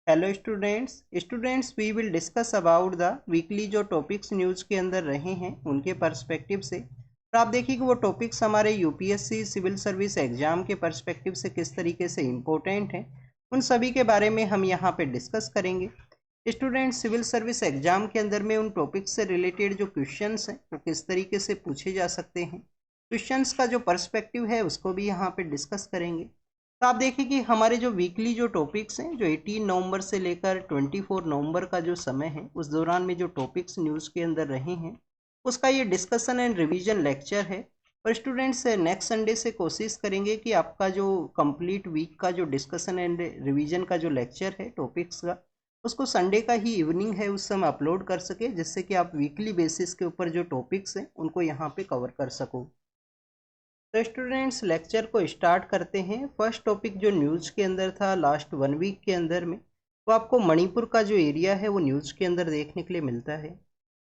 Hello students we will discuss about the weekly जो topics news के अंदर रहे हैं उनके पर्सपेक्टिव से। और आप देखिए कि वो टॉपिक्स हमारे यूपीएससी सिविल सर्विस एग्जाम के पर्सपेक्टिव से किस तरीके से इम्पोर्टेंट हैं, उन सभी के बारे में हम यहाँ पे डिस्कस करेंगे। स्टूडेंट्स, सिविल सर्विस एग्जाम के अंदर में उन टॉपिक्स से रिलेटेड जो क्वेश्चंस हैं वो किस तरीके से पूछे जा सकते हैं, क्वेश्चंस का जो पर्सपेक्टिव है उसको भी यहाँ पे डिस्कस करेंगे। तो आप देखिए कि हमारे जो वीकली जो टॉपिक्स हैं, जो 18 नवंबर से लेकर 24 नवंबर का जो समय है, उस दौरान में जो टॉपिक्स न्यूज़ के अंदर रहे हैं उसका ये डिस्कशन एंड रिवीजन लेक्चर है। और स्टूडेंट्स, नेक्स्ट संडे से कोशिश करेंगे कि आपका जो कंप्लीट वीक का जो डिस्कशन एंड रिवीजन का जो लेक्चर है टॉपिक्स का, उसको संडे का ही इवनिंग है उस समय अपलोड कर सके, जिससे कि आप वीकली बेसिस के ऊपर जो टॉपिक्स हैं उनको यहाँ पे कवर कर सको। तो स्टूडेंट्स, लेक्चर को स्टार्ट करते हैं। फर्स्ट टॉपिक जो न्यूज़ के अंदर था लास्ट 1 वीक के अंदर में, वो आपको मणिपुर का जो एरिया है वो न्यूज़ के अंदर देखने के लिए मिलता है।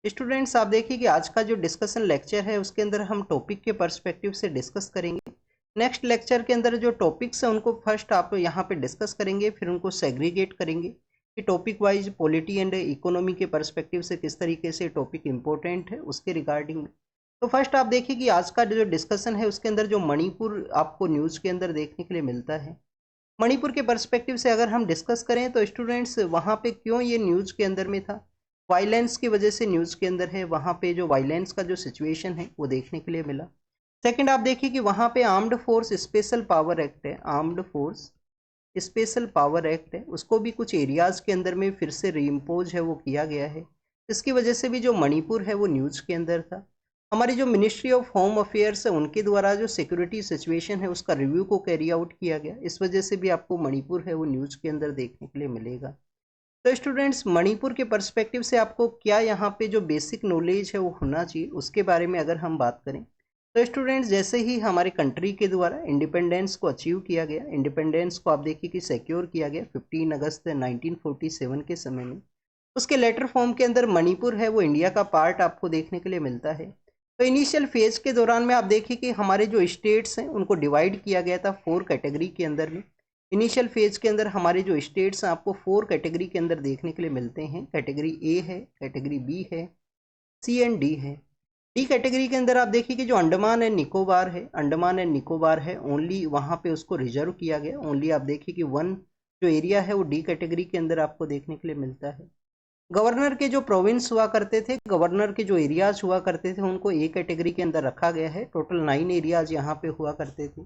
स्टूडेंट्स, आप देखिए कि आज का जो डिस्कशन लेक्चर है उसके अंदर हम टॉपिक के पर्सपेक्टिव से डिस्कस करेंगे। नेक्स्ट लेक्चर के अंदर जो टॉपिक्स हैं उनको फर्स्ट आप यहाँ पे डिस्कस करेंगे, फिर उनको सेग्रीगेट करेंगे कि topic wise polity and economy के पर्सपेक्टिव से किस तरीके से टॉपिक इंपॉर्टेंट है उसके रिगार्डिंग। तो फर्स्ट आप देखिए कि आज का जो डिस्कशन है उसके अंदर जो मणिपुर आपको न्यूज़ के अंदर देखने के लिए मिलता है, मणिपुर के पर्सपेक्टिव से अगर हम डिस्कस करें तो स्टूडेंट्स, वहाँ पे क्यों ये न्यूज़ के अंदर में था, वायलेंस की वजह से न्यूज़ के अंदर है, वहाँ पे जो वायलेंस का जो सिचुएशन है वो देखने के लिए मिला। सेकंड, आप देखिए कि वहाँ पे armed force special power act है, armed force special power act है, उसको भी कुछ एरियाज़ के अंदर में फिर से रीइम्पोज है वो किया गया है। इसकी वजह से भी जो मणिपुर है वो न्यूज़ के अंदर था। हमारी जो मिनिस्ट्री ऑफ होम अफेयर्स है उनके द्वारा जो सिक्योरिटी सिचुएशन है उसका रिव्यू को कैरी आउट किया गया, इस वजह से भी आपको मणिपुर है वो न्यूज़ के अंदर देखने के लिए मिलेगा। तो स्टूडेंट्स, मणिपुर के पर्सपेक्टिव से आपको क्या यहाँ पे जो बेसिक नॉलेज है वो होना चाहिए उसके बारे में अगर हम बात करें तो स्टूडेंट्स, जैसे ही हमारे कंट्री के द्वारा इंडिपेंडेंस को अचीव किया गया, इंडिपेंडेंस को आप देखिए कि सिक्योर किया गया 15 अगस्त 1947 के समय में, उसके लेटर फॉर्म के अंदर मणिपुर है वो इंडिया का पार्ट आपको देखने के लिए मिलता है। तो इनिशियल फेज के दौरान में आप देखिए कि हमारे जो स्टेट्स हैं उनको डिवाइड किया गया था 4 कैटेगरी के अंदर में। इनिशियल फेज के अंदर हमारे जो स्टेट्स हैं आपको 4 कैटेगरी के अंदर देखने के लिए मिलते हैं। कैटेगरी ए है, कैटेगरी बी है, सी एंड डी है। डी कैटेगरी के अंदर आप देखिए कि जो अंडमान एंड निकोबार है, अंडमान एंड निकोबार है, ओनली वहाँ पे उसको रिजर्व किया गया। ओनली आप देखिए कि वन जो एरिया है वो डी कैटेगरी के अंदर आपको देखने के लिए मिलता है। गवर्नर के जो प्रोविंस हुआ करते थे, गवर्नर के जो एरियाज हुआ करते थे, उनको ए कैटेगरी के अंदर रखा गया है। टोटल 9 एरियाज यहाँ पे हुआ करते थे।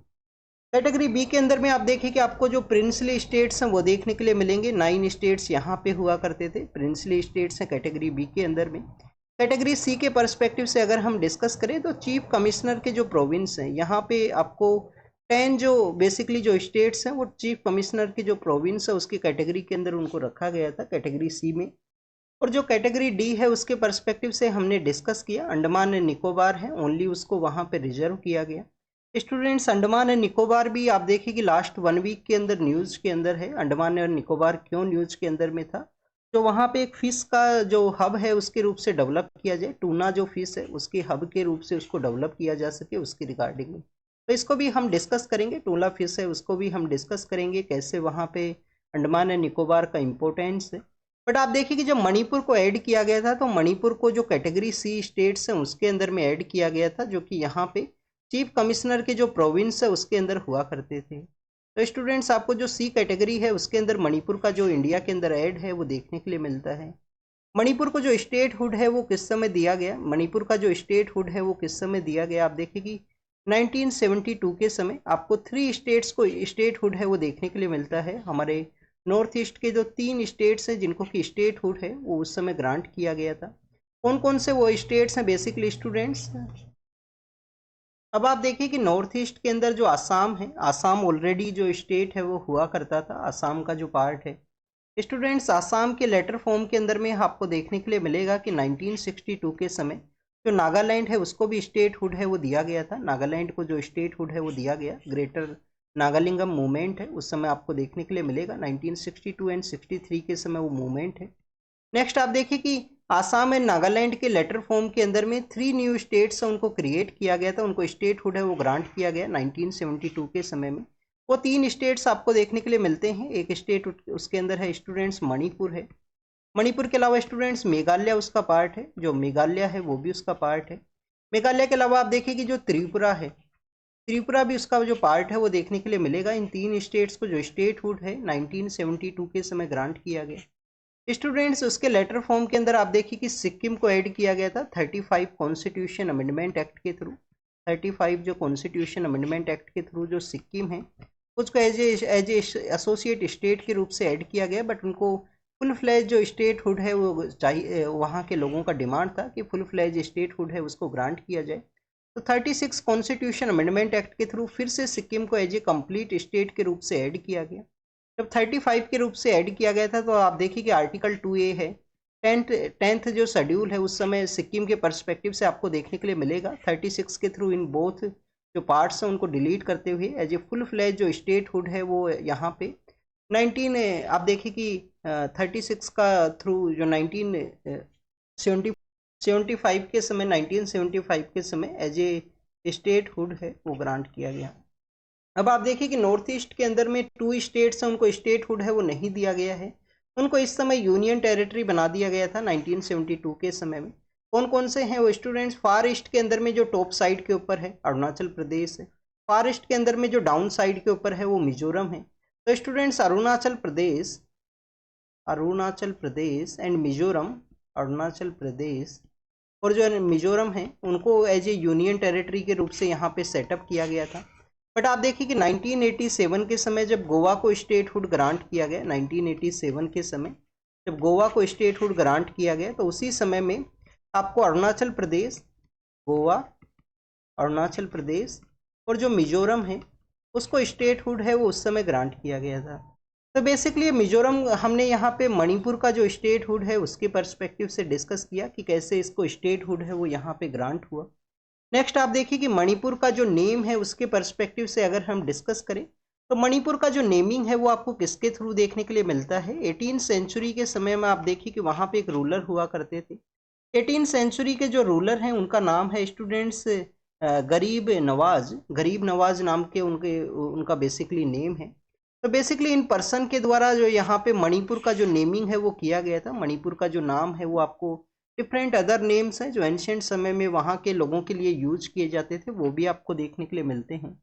कैटेगरी बी के अंदर में आप देखिए कि आपको जो प्रिंसली स्टेट्स हैं वो देखने के लिए मिलेंगे। 9 स्टेट्स यहाँ पे हुआ करते थे, प्रिंसली स्टेट्स हैं कैटेगरी बी के अंदर में। कैटेगरी सी के पर्सपेक्टिव से अगर हम डिस्कस करें तो चीफ कमिश्नर के जो प्रोविंस हैं, यहाँ पे आपको 10 जो बेसिकली जो स्टेट्स हैं वो चीफ कमिश्नर की जो प्रोविंस है उसकी कैटेगरी के अंदर उनको रखा गया था, कैटेगरी सी में। और जो कैटेगरी डी है उसके पर्सपेक्टिव से हमने डिस्कस किया, अंडमान एंड निकोबार है, ओनली उसको वहाँ पे रिजर्व किया गया। स्टूडेंट्स, अंडमान एंड निकोबार भी आप देखिए कि लास्ट 1 वीक के अंदर न्यूज़ के अंदर है। अंडमान एंड निकोबार क्यों न्यूज़ के अंदर में था, जो वहाँ पे एक फिश का जो हब है उसके रूप से डेवलप किया जाए, टूना जो फिश है उसके हब के रूप से उसको डेवलप किया जा सके, उसकी रिगार्डिंग में। तो इसको भी हम डिस्कस करेंगे, टूना फिश है उसको भी हम डिस्कस करेंगे कैसे वहाँ पे अंडमान एंड निकोबार का इम्पोर्टेंस है। बट आप देखिए कि जब मणिपुर को ऐड किया गया था तो मणिपुर को जो कैटेगरी सी स्टेट्स हैं उसके अंदर में ऐड किया गया था, जो कि यहाँ पे चीफ कमिश्नर के जो प्रोविंस है उसके अंदर हुआ करते थे। तो स्टूडेंट्स, आपको जो सी कैटेगरी है उसके अंदर मणिपुर का जो इंडिया के अंदर ऐड है वो देखने के लिए मिलता है। मणिपुर को जो स्टेट हुड है वो किस समय दिया गया, मणिपुर का जो स्टेट हुड है वो किस समय दिया गया, आप देखिए कि 1972 के समय आपको 3 स्टेट्स को स्टेट हुड है वो देखने के लिए मिलता है। हमारे नॉर्थ ईस्ट के जो 3 स्टेट्स हैं जिनको कि स्टेट हुड है वो उस समय ग्रांट किया गया था। कौन कौन से वो स्टेट्स हैं बेसिकली स्टूडेंट्स? अब आप देखिए कि नॉर्थ ईस्ट के अंदर जो आसाम है, आसाम ऑलरेडी जो स्टेट है वो हुआ करता था, आसाम का जो पार्ट है। स्टूडेंट्स, आसाम के लेटर फॉर्म के अंदर में आपको देखने के लिए मिलेगा कि 1962 के समय जो नागालैंड है उसको भी स्टेट हुड है वो दिया गया था। नागालैंड को जो स्टेट हुड है वो दिया गया, ग्रेटर नागालिंगम मूवमेंट है उस समय आपको देखने के लिए मिलेगा। 1962 एंड 63 के समय वो मूवमेंट है। नेक्स्ट आप देखिए कि आसाम एंड नागालैंड के लेटर फॉर्म के अंदर में 3 न्यू स्टेट्स उनको क्रिएट किया गया था, उनको स्टेट हुड है वो ग्रांट किया गया 1972 के समय में। वो 3 स्टेट्स आपको देखने के लिए मिलते हैं। एक स्टेट उसके अंदर है स्टूडेंट्स मणिपुर है। मणिपुर के अलावा स्टूडेंट्स मेघालय उसका पार्ट है, जो मेघालय है वो भी उसका पार्ट है। मेघालय के अलावा आप देखिए कि जो त्रिपुरा है, त्रिपुरा भी उसका जो पार्ट है वो देखने के लिए मिलेगा। इन 3 स्टेट्स को जो स्टेटहुड है 1972 के समय ग्रांट किया गया। स्टूडेंट्स उसके लेटर फॉर्म के अंदर आप देखिए कि सिक्किम को ऐड किया गया था 35 कॉन्स्टिट्यूशन अमेंडमेंट एक्ट के थ्रू। 35 जो कॉन्स्टिट्यूशन अमेंडमेंट एक्ट के थ्रू जो सिक्किम है उसको एज ए एसोसिएट स्टेट के रूप से ऐड किया गया, बट उनको फुल फ्लैज जो स्टेटहुड है वो चाहिए, वहाँ के लोगों का डिमांड था कि फुल फ्लैज स्टेटहुड है उसको ग्रांट किया जाए। तो 36 कॉन्स्टिट्यूशन अमेंडमेंट एक्ट के थ्रू फिर से सिक्किम को एज ए कंप्लीट स्टेट के रूप से ऐड किया गया। जब 35 के रूप से ऐड किया गया था तो आप देखिए कि आर्टिकल 2A है, टेंथ जो शेड्यूल है उस समय सिक्किम के पर्सपेक्टिव से आपको देखने के लिए मिलेगा। 36 के थ्रू इन बोथ जो पार्ट्स हैं उनको डिलीट करते हुए एज ए फुल फ्लैज जो स्टेटहुड है वो यहाँ पे 19 आप देखिए कि 36 का थ्रू जो 1975 के समय 1975 के समय एज ए स्टेटहुड है वो ग्रांट किया गया। अब आप देखिए कि नॉर्थ ईस्ट के अंदर में 2 स्टेट्स हैं, उनको स्टेटहुड है वो नहीं दिया गया है, उनको इस समय यूनियन टेरिटरी बना दिया गया था 1972 के समय में। कौन कौन से हैं वो स्टूडेंट्स? फार ईस्ट के अंदर में जो टॉप साइड के ऊपर है अरुणाचल प्रदेश है। फार ईस्ट के अंदर में जो डाउन साइड के ऊपर है वो मिजोरम है। तो स्टूडेंट्स अरुणाचल प्रदेश एंड मिजोरम, अरुणाचल प्रदेश और जो मिजोरम है उनको एज ए यूनियन टेरिटरी के रूप से यहाँ पे सेटअप किया गया था। बट आप देखिए कि 1987 के समय जब गोवा को स्टेटहुड ग्रांट किया गया, 1987 के समय जब गोवा को स्टेटहुड ग्रांट किया गया तो उसी समय में आपको अरुणाचल प्रदेश, गोवा, अरुणाचल प्रदेश और जो मिजोरम है उसको स्टेटहुड है वो उस समय ग्रांट किया गया था। तो बेसिकली मिजोरम हमने यहाँ पे मणिपुर का जो स्टेटहुड है उसके पर्सपेक्टिव से डिस्कस किया कि कैसे इसको स्टेटहुड है वो यहाँ पे ग्रांट हुआ। नेक्स्ट आप देखिए कि मणिपुर का जो नेम है उसके पर्सपेक्टिव से अगर हम डिस्कस करें तो मणिपुर का जो नेमिंग है वो आपको किसके थ्रू देखने के लिए मिलता है? 18 सेंचुरी के समय में आप देखिए कि वहाँ पे एक रूलर हुआ करते थे। 18 सेंचुरी के जो रूलर हैं उनका नाम है स्टूडेंट्स गरीब नवाज नाम के उनका बेसिकली नेम है। तो बेसिकली इन पर्सन के द्वारा जो यहाँ पे मणिपुर का जो नेमिंग है वो किया गया था। मणिपुर का जो नाम है वो आपको डिफरेंट अदर नेम्स हैं जो एंशिएंट समय में वहाँ के लोगों के लिए यूज किए जाते थे वो भी आपको देखने के लिए मिलते हैं।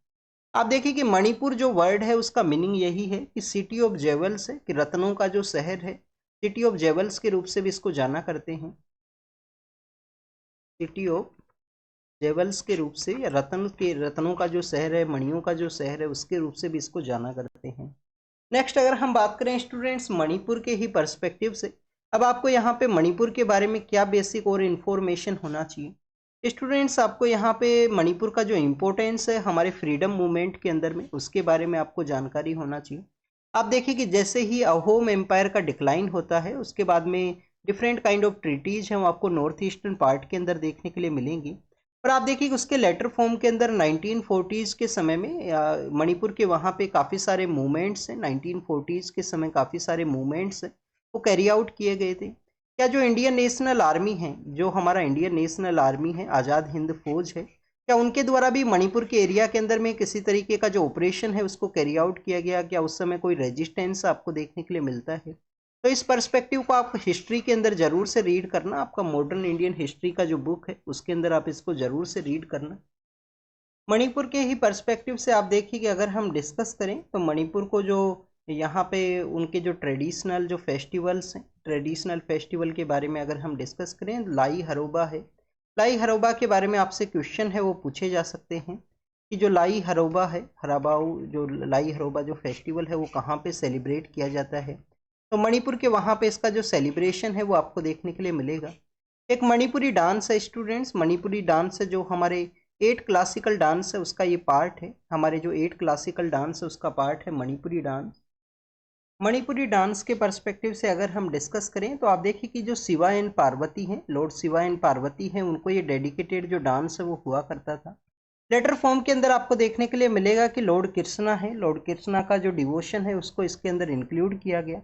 आप देखिए कि मणिपुर जो वर्ड है उसका मीनिंग यही है कि सिटी ऑफ जेवल्स है, कि रत्नों का जो शहर है, सिटी ऑफ जेवल्स के रूप से भी इसको जाना करते हैं। सिटी ऑफ जेवल्स के रूप से या रत्नों का जो शहर है, मणियों का जो शहर है उसके रूप से भी इसको जाना करते हैं। नेक्स्ट अगर हम बात करें स्टूडेंट्स मणिपुर के ही पर्सपेक्टिव से, अब आपको यहाँ पे मणिपुर के बारे में क्या बेसिक और इन्फॉर्मेशन होना चाहिए? स्टूडेंट्स आपको यहाँ पे मणिपुर का जो इम्पोर्टेंस है हमारे फ्रीडम मूवमेंट के अंदर में उसके बारे में आपको जानकारी होना चाहिए। आप देखिए कि जैसे ही अहोम एम्पायर का डिक्लाइन होता है उसके बाद में डिफरेंट काइंड ऑफ ट्रीटीज हैं वो आपको नॉर्थ ईस्टर्न पार्ट के अंदर देखने के लिए मिलेंगी। और आप देखिए कि उसके लेटर फॉर्म के अंदर 1940s के समय में मणिपुर के वहाँ पे काफ़ी सारे मूवमेंट्स हैं। 1940s के समय काफ़ी सारे मूवमेंट्स वो कैरी आउट किए गए थे। क्या जो इंडियन नेशनल आर्मी है, जो हमारा इंडियन नेशनल आर्मी है, आज़ाद हिंद फौज है, क्या उनके द्वारा भी मणिपुर के एरिया के अंदर में किसी तरीके का जो ऑपरेशन है उसको कैरी आउट किया गया? क्या उस समय कोई रेजिस्टेंस आपको देखने के लिए मिलता है? तो इस पर्सपेक्टिव को आप हिस्ट्री के अंदर जरूर से रीड करना। आपका मॉडर्न इंडियन हिस्ट्री का जो बुक है उसके अंदर आप इसको जरूर से रीड करना। मणिपुर के ही पर्सपेक्टिव से आप देखिए कि अगर हम डिस्कस करें तो मणिपुर को जो यहाँ पे उनके जो ट्रेडिशनल जो फेस्टिवल्स हैं, ट्रेडिशनल फेस्टिवल के बारे में अगर हम डिस्कस करें, लाई हरोबा है। लाई हरोबा के बारे में आपसे क्वेश्चन है वो पूछे जा सकते हैं कि जो लाई हरोबा है, हराबाऊ जो लाई हरोबा जो फेस्टिवल है वो कहाँ पे सेलिब्रेट किया जाता है? तो मणिपुर के वहाँ पे इसका जो सेलिब्रेशन है वो आपको देखने के लिए मिलेगा। एक मणिपुरी डांस है स्टूडेंट्स, मणिपुरी डांस है जो हमारे 8 क्लासिकल डांस है उसका ये पार्ट है। हमारे जो 8 क्लासिकल डांस है उसका पार्ट है मणिपुरी डांस। मणिपुरी डांस के पर्सपेक्टिव से अगर हम डिस्कस करें तो आप देखिए कि जो शिवा एंड पार्वती हैं, लॉर्ड शिवा एंड पार्वती हैं, उनको ये डेडिकेटेड जो डांस है वो हुआ करता था। लेटर फॉर्म के अंदर आपको देखने के लिए मिलेगा कि लॉर्ड कृष्णा है, लॉर्ड कृष्णा का जो डिवोशन है उसको इसके अंदर इंक्लूड किया गया।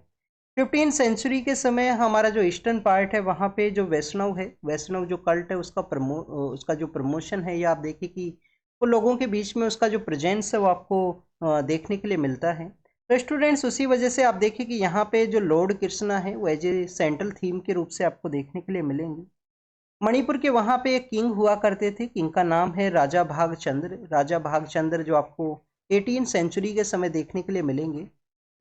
15 सेंचुरी के समय हमारा जो ईस्टर्न पार्ट है वहाँ पे जो वैष्णव है, वैष्णव जो कल्ट है उसका जो प्रमोशन है, या आप देखिए कि वो लोगों के बीच में उसका जो प्रेजेंस है वो आपको देखने के लिए मिलता है। तो स्टूडेंट्स उसी वजह से आप देखिए कि यहाँ पे जो लॉर्ड कृष्णा है वो एज ए सेंट्रल थीम के रूप से आपको देखने के लिए मिलेंगे। मणिपुर के वहाँ पे एक किंग हुआ करते थे, किंग का नाम है राजा भागचंद्र। राजा भागचंद्र जो आपको 18वीं सेंचुरी के समय देखने के लिए मिलेंगे।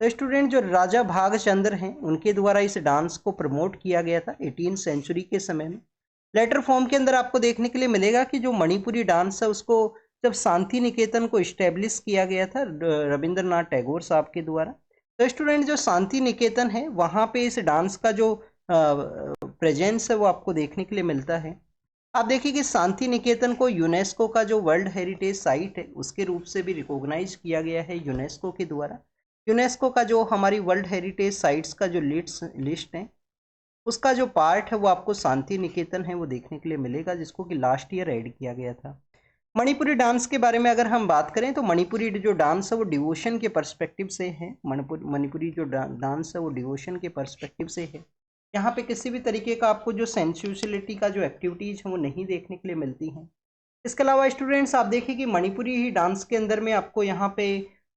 तो स्टूडेंट जो राजा भागचंद्र हैं उनके द्वारा इस डांस को प्रमोट किया गया था 18वीं सेंचुरी के समय में। लेटर फॉर्म के अंदर आपको देखने के लिए मिलेगा कि जो मणिपुरी डांस है उसको जब शांति निकेतन को इस्टेब्लिश किया गया था रविंद्रनाथ टैगोर साहब के द्वारा। तो स्टूडेंट जो शांति निकेतन है वहाँ पे इस डांस का जो प्रेजेंस है वो आपको देखने के लिए मिलता है। आप देखिए कि शांति निकेतन को यूनेस्को का जो वर्ल्ड हेरिटेज साइट है उसके रूप से भी रिकॉग्नाइज किया गया है यूनेस्को के द्वारा। यूनेस्को का जो हमारी वर्ल्ड हेरिटेज साइट्स का जो लिस्ट है उसका जो पार्ट है वो आपको शांति निकेतन है वो देखने के लिए मिलेगा, जिसको कि लास्ट ईयर ऐड किया गया था। मणिपुरी डांस के बारे में अगर हम बात करें तो मणिपुरी जो डांस है वो डिवोशन के पर्सपेक्टिव से है। मणिपुरी जो डांस है वो डिवोशन के पर्सपेक्टिव से है। यहाँ पे किसी भी तरीके का आपको जो सेंसुअलिटी का जो एक्टिविटीज है वो नहीं देखने के लिए मिलती हैं। इसके अलावा स्टूडेंट्स आप देखिए कि मणिपुरी ही डांस के अंदर में आपको यहाँ पे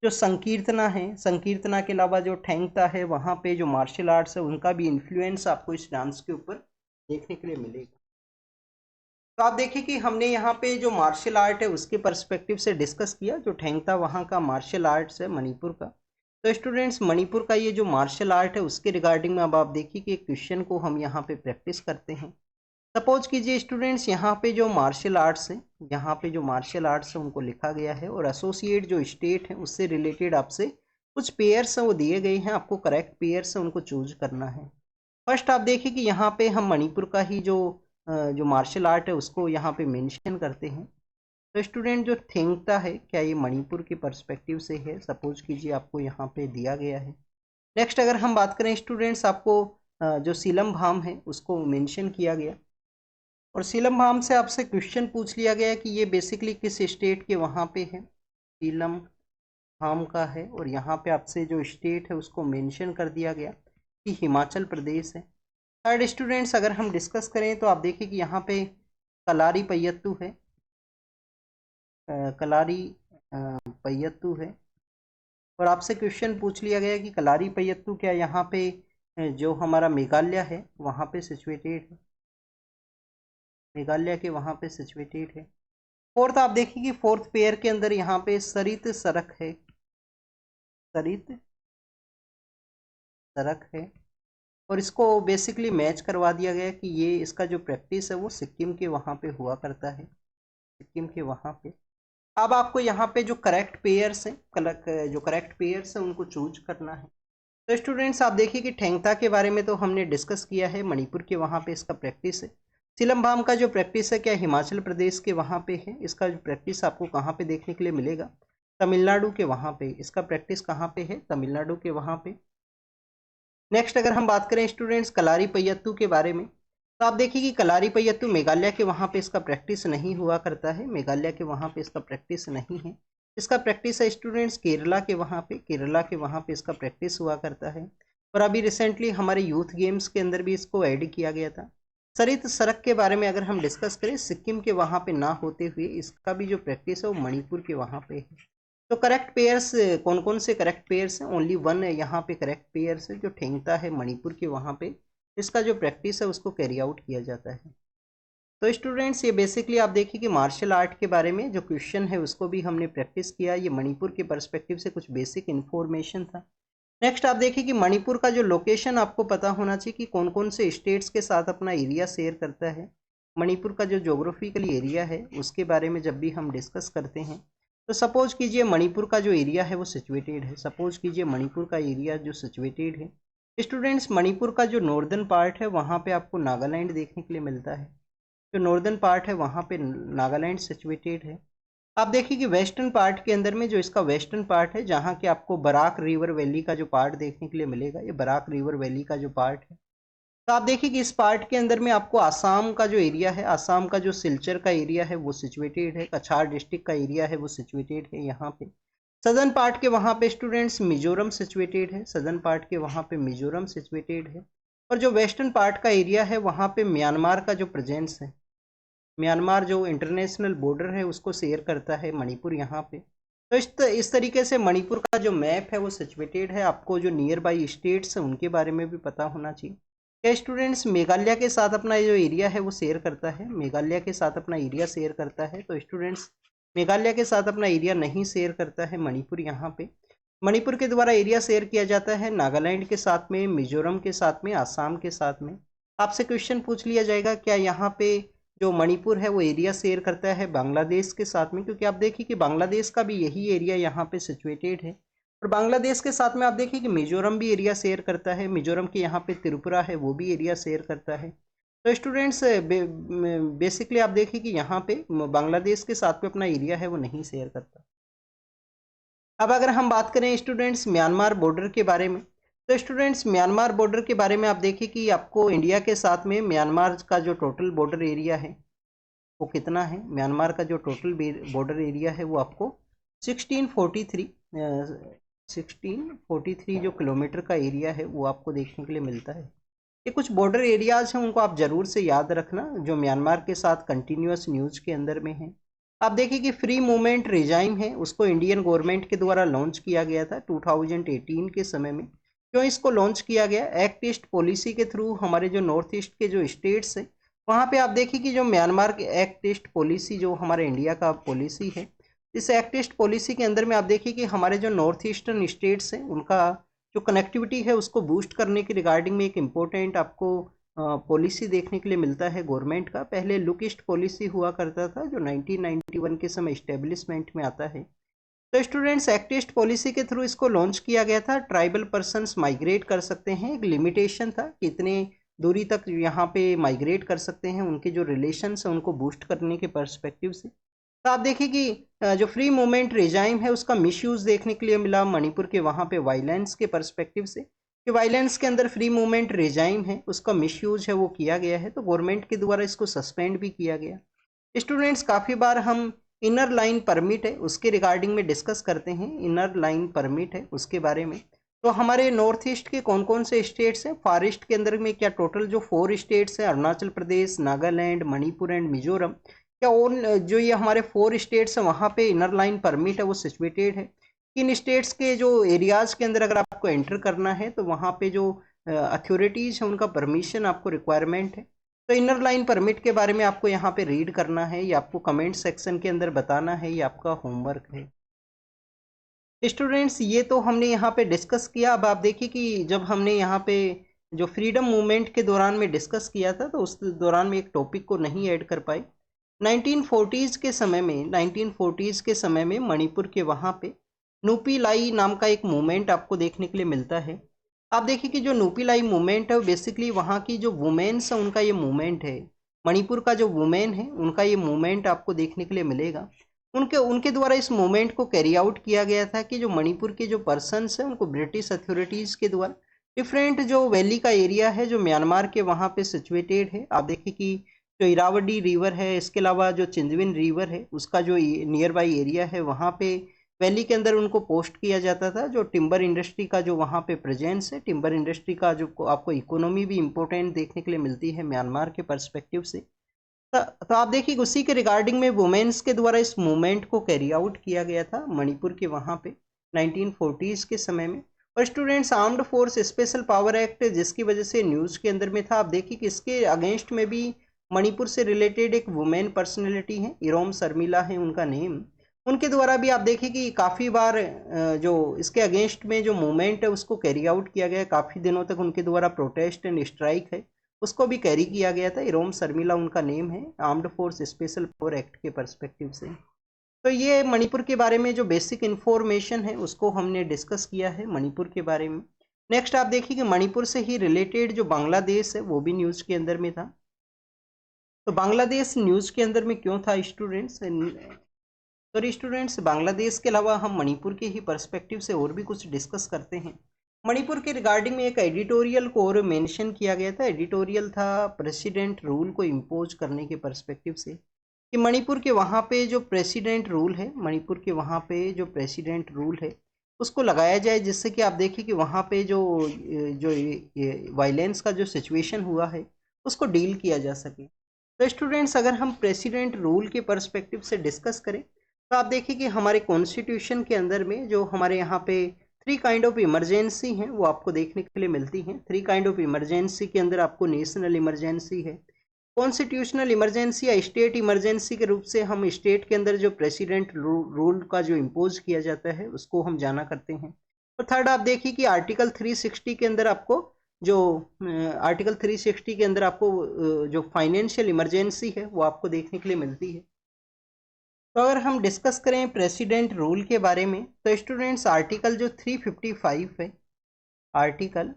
जो संकीर्तना है, संकीर्तना के अलावा जो ठेंगता है, वहाँ पे जो मार्शल आर्ट्स है उनका भी इन्फ्लुएंस आपको इस डांस के ऊपर देखने के लिए मिलेगा। तो आप देखिए कि हमने यहाँ पे जो मार्शल आर्ट है उसके पर्सपेक्टिव से डिस्कस किया। जो ठेंगता वहाँ का मार्शल आर्ट्स है मणिपुर का। तो स्टूडेंट्स मणिपुर का ये जो मार्शल आर्ट है उसके रिगार्डिंग में अब आप देखिए कि एक क्वेश्चन को हम यहाँ पे प्रैक्टिस करते हैं। सपोज कीजिए स्टूडेंट्स यहाँ पे जो मार्शल आर्ट्स है, यहाँ पे जो मार्शल आर्ट्स है उनको लिखा गया है और एसोसिएट जो स्टेट है उससे रिलेटेड आपसे कुछ पेयर्स हैं वो दिए गए हैं। आपको करेक्ट पेयर्स है उनको चूज करना है। फर्स्ट आप देखिए कि यहाँ पे हम मणिपुर का ही जो मार्शल आर्ट है उसको यहाँ पे मेंशन करते हैं। तो स्टूडेंट जो थेंगता है क्या ये मणिपुर के पर्सपेक्टिव से है? सपोज कीजिए आपको यहाँ पे दिया गया है। नेक्स्ट अगर हम बात करें स्टूडेंट्स, आपको जो सीलम भाम है उसको मेंशन किया गया और सीलम भाम से आपसे क्वेश्चन पूछ लिया गया कि ये बेसिकली किस स्टेट के वहाँ पे है। सीलम भाम का है और यहाँ पे आपसे जो स्टेट है उसको मेंशन कर दिया गया कि हिमाचल प्रदेश है। थर्ड स्टूडेंट्स अगर हम डिस्कस करें तो आप देखिए कि यहाँ पे कलारी पय्यत्तू है, कलारी पय्यत्तू है और आपसे क्वेश्चन पूछ लिया गया कि कलारी पय्यत्तू क्या यहाँ पे जो हमारा मेघालय है वहाँ पे सिचुएटेड है, मेघालय के वहाँ पे सिचुएटेड है। फोर्थ आप देखिए कि फोर्थ पेयर के अंदर यहाँ पे सरित सरक है, सरित सरक है और इसको बेसिकली मैच करवा दिया गया कि ये इसका जो प्रैक्टिस है वो सिक्किम के वहाँ पे हुआ करता है, सिक्किम के वहाँ पे। अब आपको यहाँ पे जो करेक्ट पेयर्स हैं, जो करेक्ट पेयर्स हैं उनको चूज करना है। तो स्टूडेंट्स आप देखिए कि ठेंगता के बारे में तो हमने डिस्कस किया है, मणिपुर के वहाँ पे इसका प्रैक्टिस है। सिलम्बाम का जो प्रैक्टिस है क्या हिमाचल प्रदेश के वहाँ पे है। इसका जो प्रैक्टिस आपको कहाँ पे देखने के लिए मिलेगा? तमिलनाडु के वहाँ पे। इसका प्रैक्टिस कहाँ पे है? तमिलनाडु के वहाँ पे। नेक्स्ट अगर हम बात करें स्टूडेंट्स कलारी पय्यत्तू के बारे में तो आप देखिए कि कलारी पय्यत्तू मेघालय के वहाँ पे इसका प्रैक्टिस नहीं हुआ करता है, मेघालय के वहाँ पे इसका प्रैक्टिस नहीं है। इसका प्रैक्टिस है स्टूडेंट्स केरला के वहाँ पे, केरला के वहाँ पे इसका प्रैक्टिस हुआ करता है और अभी रिसेंटली हमारे यूथ गेम्स के अंदर भी इसको ऐड किया गया था। सरित सरक के बारे में अगर हम डिस्कस करें सिक्किम के वहाँ पे ना होते हुए इसका भी जो प्रैक्टिस है वो मणिपुर के वहाँ पे है। तो करेक्ट पेयर्स कौन कौन से करेक्ट पेयर्स हैं? ओनली वन है यहाँ पे करेक्ट पेयर्स है जो ठेंगता है मणिपुर के वहाँ पे, इसका जो प्रैक्टिस है उसको कैरी आउट किया जाता है। तो स्टूडेंट्स ये बेसिकली आप देखिए कि मार्शल आर्ट के बारे में जो क्वेश्चन है उसको भी हमने प्रैक्टिस किया। ये मणिपुर के पर्सपेक्टिव से कुछ बेसिक इन्फॉर्मेशन था। नेक्स्ट आप देखिए कि मणिपुर का जो लोकेशन आपको पता होना चाहिए कि कौन कौन से स्टेट्स के साथ अपना एरिया शेयर करता है। मणिपुर का जो जोग्राफिकल एरिया है उसके बारे में जब भी हम डिस्कस करते हैं तो सपोज कीजिए मणिपुर का जो एरिया है वो सिचुएटेड है, सपोज कीजिए मणिपुर का एरिया जो सिचुएटेड है। स्टूडेंट्स मणिपुर का जो नॉर्दर्न पार्ट है वहाँ पे आपको नागालैंड देखने के लिए मिलता है, जो नॉर्दर्न पार्ट है वहाँ पे नागालैंड सिचुएटेड है। आप देखिए कि वेस्टर्न पार्ट के अंदर में जो इसका वेस्टर्न पार्ट है जहाँ के आपको बराक रिवर वैली का जो पार्ट देखने के लिए मिलेगा, ये बराक रिवर वैली का जो पार्ट है। तो आप देखिए कि इस पार्ट के अंदर में आपको आसाम का जो एरिया है, आसाम का जो सिलचर का एरिया है वो सिचुएटेड है, कछार डिस्ट्रिक्ट का एरिया है वो सिचुएटेड है यहाँ पे। सदर्न पार्ट के वहाँ पे स्टूडेंट्स मिजोरम सिचुएटेड है, सदर्न पार्ट के वहाँ पे मिजोरम सिचुएटेड है और जो वेस्टर्न पार्ट का एरिया है वहाँ पे म्यांमार का जो प्रेजेंस है, म्यांमार जो इंटरनेशनल बॉर्डर है उसको शेयर करता है मणिपुर यहाँ पे। तो इस तरीके से मणिपुर का जो मैप है वो सिचुएटेड है। आपको जो नियर बाई स्टेट्स है उनके बारे में भी पता होना चाहिए। क्या स्टूडेंट्स मेघालय के साथ अपना जो एरिया है वो शेयर करता है? मेघालय के साथ अपना एरिया शेयर करता है। तो स्टूडेंट्स मेघालय के साथ अपना एरिया नहीं शेयर करता है मणिपुर। यहाँ पे मणिपुर के द्वारा एरिया शेयर किया जाता है नागालैंड के साथ में, मिजोरम के साथ में, आसाम के साथ में। आपसे क्वेश्चन पूछ लिया जाएगा क्या यहाँ पे जो मणिपुर है वो एरिया शेयर करता है बांग्लादेश के साथ में, क्योंकि आप देखिए कि बांग्लादेश का भी यही एरिया यहाँ पे सिचुएटेड है। और बांग्लादेश के साथ में आप देखिए कि मिजोरम भी एरिया शेयर करता है। मिजोरम के यहाँ पे त्रिपुरा है वो भी एरिया शेयर करता है। तो स्टूडेंट्स बेसिकली आप देखिए कि यहाँ पे बांग्लादेश के साथ में अपना एरिया है वो नहीं शेयर करता। अब अगर हम बात करें स्टूडेंट्स म्यांमार बॉर्डर के बारे में, तो स्टूडेंट्स म्यांमार बॉर्डर के बारे में आप देखिए कि आपको इंडिया के साथ में म्यांमार का जो टोटल बॉर्डर एरिया है वो कितना है। म्यांमार का जो टोटल बॉर्डर एरिया है वो आपको 1643 जो किलोमीटर का एरिया है वो आपको देखने के लिए मिलता है। ये कुछ बॉर्डर एरियाज हैं, उनको आप जरूर से याद रखना जो म्यांमार के साथ कंटिन्यूस न्यूज के अंदर में है। आप देखिए कि फ्री मूवमेंट रिजाइम है उसको इंडियन गवर्नमेंट के द्वारा लॉन्च किया गया था 2018 के समय में। क्यों इसको लॉन्च किया गया? एक्ट ईस्ट पॉलिसी के थ्रू हमारे जो नॉर्थ ईस्ट के जो स्टेट्स हैं वहाँ पे आप देखिए कि जो म्यांमार के एक्ट ईस्ट पॉलिसी जो हमारे इंडिया का पॉलिसी है, इस एक्ट ईस्ट पॉलिसी के अंदर में आप देखिए कि हमारे जो नॉर्थ ईस्टर्न स्टेट्स हैं उनका जो कनेक्टिविटी है उसको बूस्ट करने के रिगार्डिंग में एक इम्पोर्टेंट आपको पॉलिसी देखने के लिए मिलता है गवर्नमेंट का। पहले लुक ईस्ट पॉलिसी हुआ करता था जो 1991 के समय इस्टेब्लिशमेंट में आता है। तो स्टूडेंट्स एक्ट ईस्ट पॉलिसी के थ्रू इसको लॉन्च किया गया था। ट्राइबल पर्सन्स माइग्रेट कर सकते हैं, एक लिमिटेशन था कितने दूरी तक यहाँ पे माइग्रेट कर सकते हैं, उनके जो रिलेशंस हैं उनको बूस्ट करने के पर्सपेक्टिव से। तो आप देखिए कि जो फ्री मूवमेंट रिजाइम है उसका मिसयूज देखने के लिए मिला मणिपुर के वहाँ पे वायलेंस के पर्सपेक्टिव से, कि वायलेंस के अंदर फ्री मूवमेंट रिजाइम है उसका मिसयूज है वो किया गया है, तो गवर्नमेंट के द्वारा इसको सस्पेंड भी किया गया। स्टूडेंट्स काफ़ी बार हम इनर लाइन परमिट है उसके रिगार्डिंग में डिस्कस करते हैं। इनर लाइन परमिट है उसके बारे में, तो हमारे नॉर्थ ईस्ट के कौन कौन से स्टेट्स हैं? फॉर ईस्ट के अंदर में क्या टोटल जो 4 स्टेट्स हैं अरुणाचल प्रदेश, नागालैंड, मणिपुर एंड मिजोरम, क्या उन जो ये हमारे 4 स्टेट्स हैं वहाँ पे इनर लाइन परमिट है वो सिचुएटेड है? इन स्टेट्स के जो एरियाज के अंदर अगर आपको एंटर करना है तो वहाँ पे जो अथॉरिटीज़ हैं उनका परमिशन आपको रिक्वायरमेंट है। तो इनर लाइन परमिट के बारे में आपको यहाँ पे रीड करना है, या आपको कमेंट सेक्शन के अंदर बताना है, ये आपका होमवर्क है। स्टूडेंट्स ये तो हमने यहाँ पे डिस्कस किया। अब आप देखिए कि जब हमने यहाँ पे जो फ्रीडम मूवमेंट के दौरान में डिस्कस किया था तो उस दौरान में एक टॉपिक को नहीं ऐड कर पाए। 1940s के समय में मणिपुर के वहाँ पे नूपी लाई नाम का एक मूवमेंट आपको देखने के लिए मिलता है। आप देखिए कि जो नूपी लाई मूवमेंट है वो बेसिकली वहाँ की जो वुमेन्स है उनका ये मूवमेंट है। मणिपुर का जो वुमेन है उनका ये मूवमेंट आपको देखने के लिए मिलेगा। उनके उनके द्वारा इस मूवमेंट को कैरी आउट किया गया था कि जो मणिपुर के जो पर्सन्स हैं उनको ब्रिटिश अथॉरिटीज़ के द्वारा डिफरेंट जो वैली का एरिया है जो म्यांमार के वहाँ पे सिचुएटेड है। आप देखिए कि जो इरावदी रिवर है, इसके अलावा जो चिंदविन रिवर है उसका जो नियर बाई एरिया है वहाँ पे वैली के अंदर उनको पोस्ट किया जाता था। जो टिम्बर इंडस्ट्री का जो वहाँ पे प्रेजेंस है, टिम्बर इंडस्ट्री का जो आपको इकोनॉमी भी इम्पोर्टेंट देखने के लिए मिलती है म्यांमार के पर्सपेक्टिव से। तो आप देखिए उसी के रिगार्डिंग में वुमेन्स के द्वारा इस मूवमेंट को कैरी आउट किया गया था मणिपुर के वहाँ पे 1940s के समय में। और students armed force special power act जिसकी वजह से न्यूज़ के अंदर में था, आप देखिए कि इसके अगेंस्ट में भी मणिपुर से रिलेटेड एक वुमेन पर्सनैलिटी है, इरोम शर्मिला है उनका नेम। उनके द्वारा भी आप देखिए कि काफ़ी बार जो इसके अगेंस्ट में जो मूवमेंट है उसको कैरी आउट किया गया। काफ़ी दिनों तक उनके द्वारा प्रोटेस्ट एंड स्ट्राइक है उसको भी कैरी किया गया था। इरोम शर्मिला उनका नेम है, armed force special power act के पर्सपेक्टिव से। तो ये मणिपुर के बारे में जो बेसिक इन्फॉर्मेशन है उसको हमने डिस्कस किया है मणिपुर के बारे में। नेक्स्ट आप देखिए कि मणिपुर से ही रिलेटेड जो बांग्लादेश है वो भी न्यूज़ के अंदर में था। तो बांग्लादेश न्यूज़ के अंदर में क्यों था स्टूडेंट्स? सॉरी स्टूडेंट्स, बांग्लादेश के अलावा हम मणिपुर के ही पर्सपेक्टिव से और भी कुछ डिस्कस करते हैं। मणिपुर के रिगार्डिंग में एक एडिटोरियल को और मेंशन किया गया था। एडिटोरियल था प्रेसिडेंट रूल को इम्पोज करने के पर्सपेक्टिव से, कि मणिपुर के वहाँ पे जो प्रेसिडेंट रूल है, मणिपुर के वहाँ पे जो प्रेसिडेंट रूल है उसको लगाया जाए, जिससे कि आप देखिए कि वहाँ पे जो वायलेंस का जो सिचुएशन हुआ है उसको डील किया जा सके। तो स्टूडेंट्स अगर हम प्रेसिडेंट रूल के पर्सपेक्टिव से डिस्कस करें तो आप देखिए कि हमारे कॉन्स्टिट्यूशन के अंदर में जो हमारे यहाँ पे 3 काइंड ऑफ इमरजेंसी हैं वो आपको देखने के लिए मिलती हैं। 3 काइंड ऑफ इमरजेंसी के अंदर आपको नेशनल इमरजेंसी है, कॉन्स्टिट्यूशनल इमरजेंसी या स्टेट इमरजेंसी के रूप से हम स्टेट के अंदर जो प्रेसिडेंट रूल का जो इम्पोज किया जाता है उसको हम जाना करते हैं। और थर्ड आप देखिए कि आर्टिकल 360 के अंदर आपको जो आर्टिकल 360 के अंदर आपको जो फाइनेंशियल इमरजेंसी है वो आपको देखने के लिए मिलती है। तो अगर हम डिस्कस करें प्रेसिडेंट रूल के बारे में तो स्टूडेंट्स आर्टिकल जो 355 है, आर्टिकल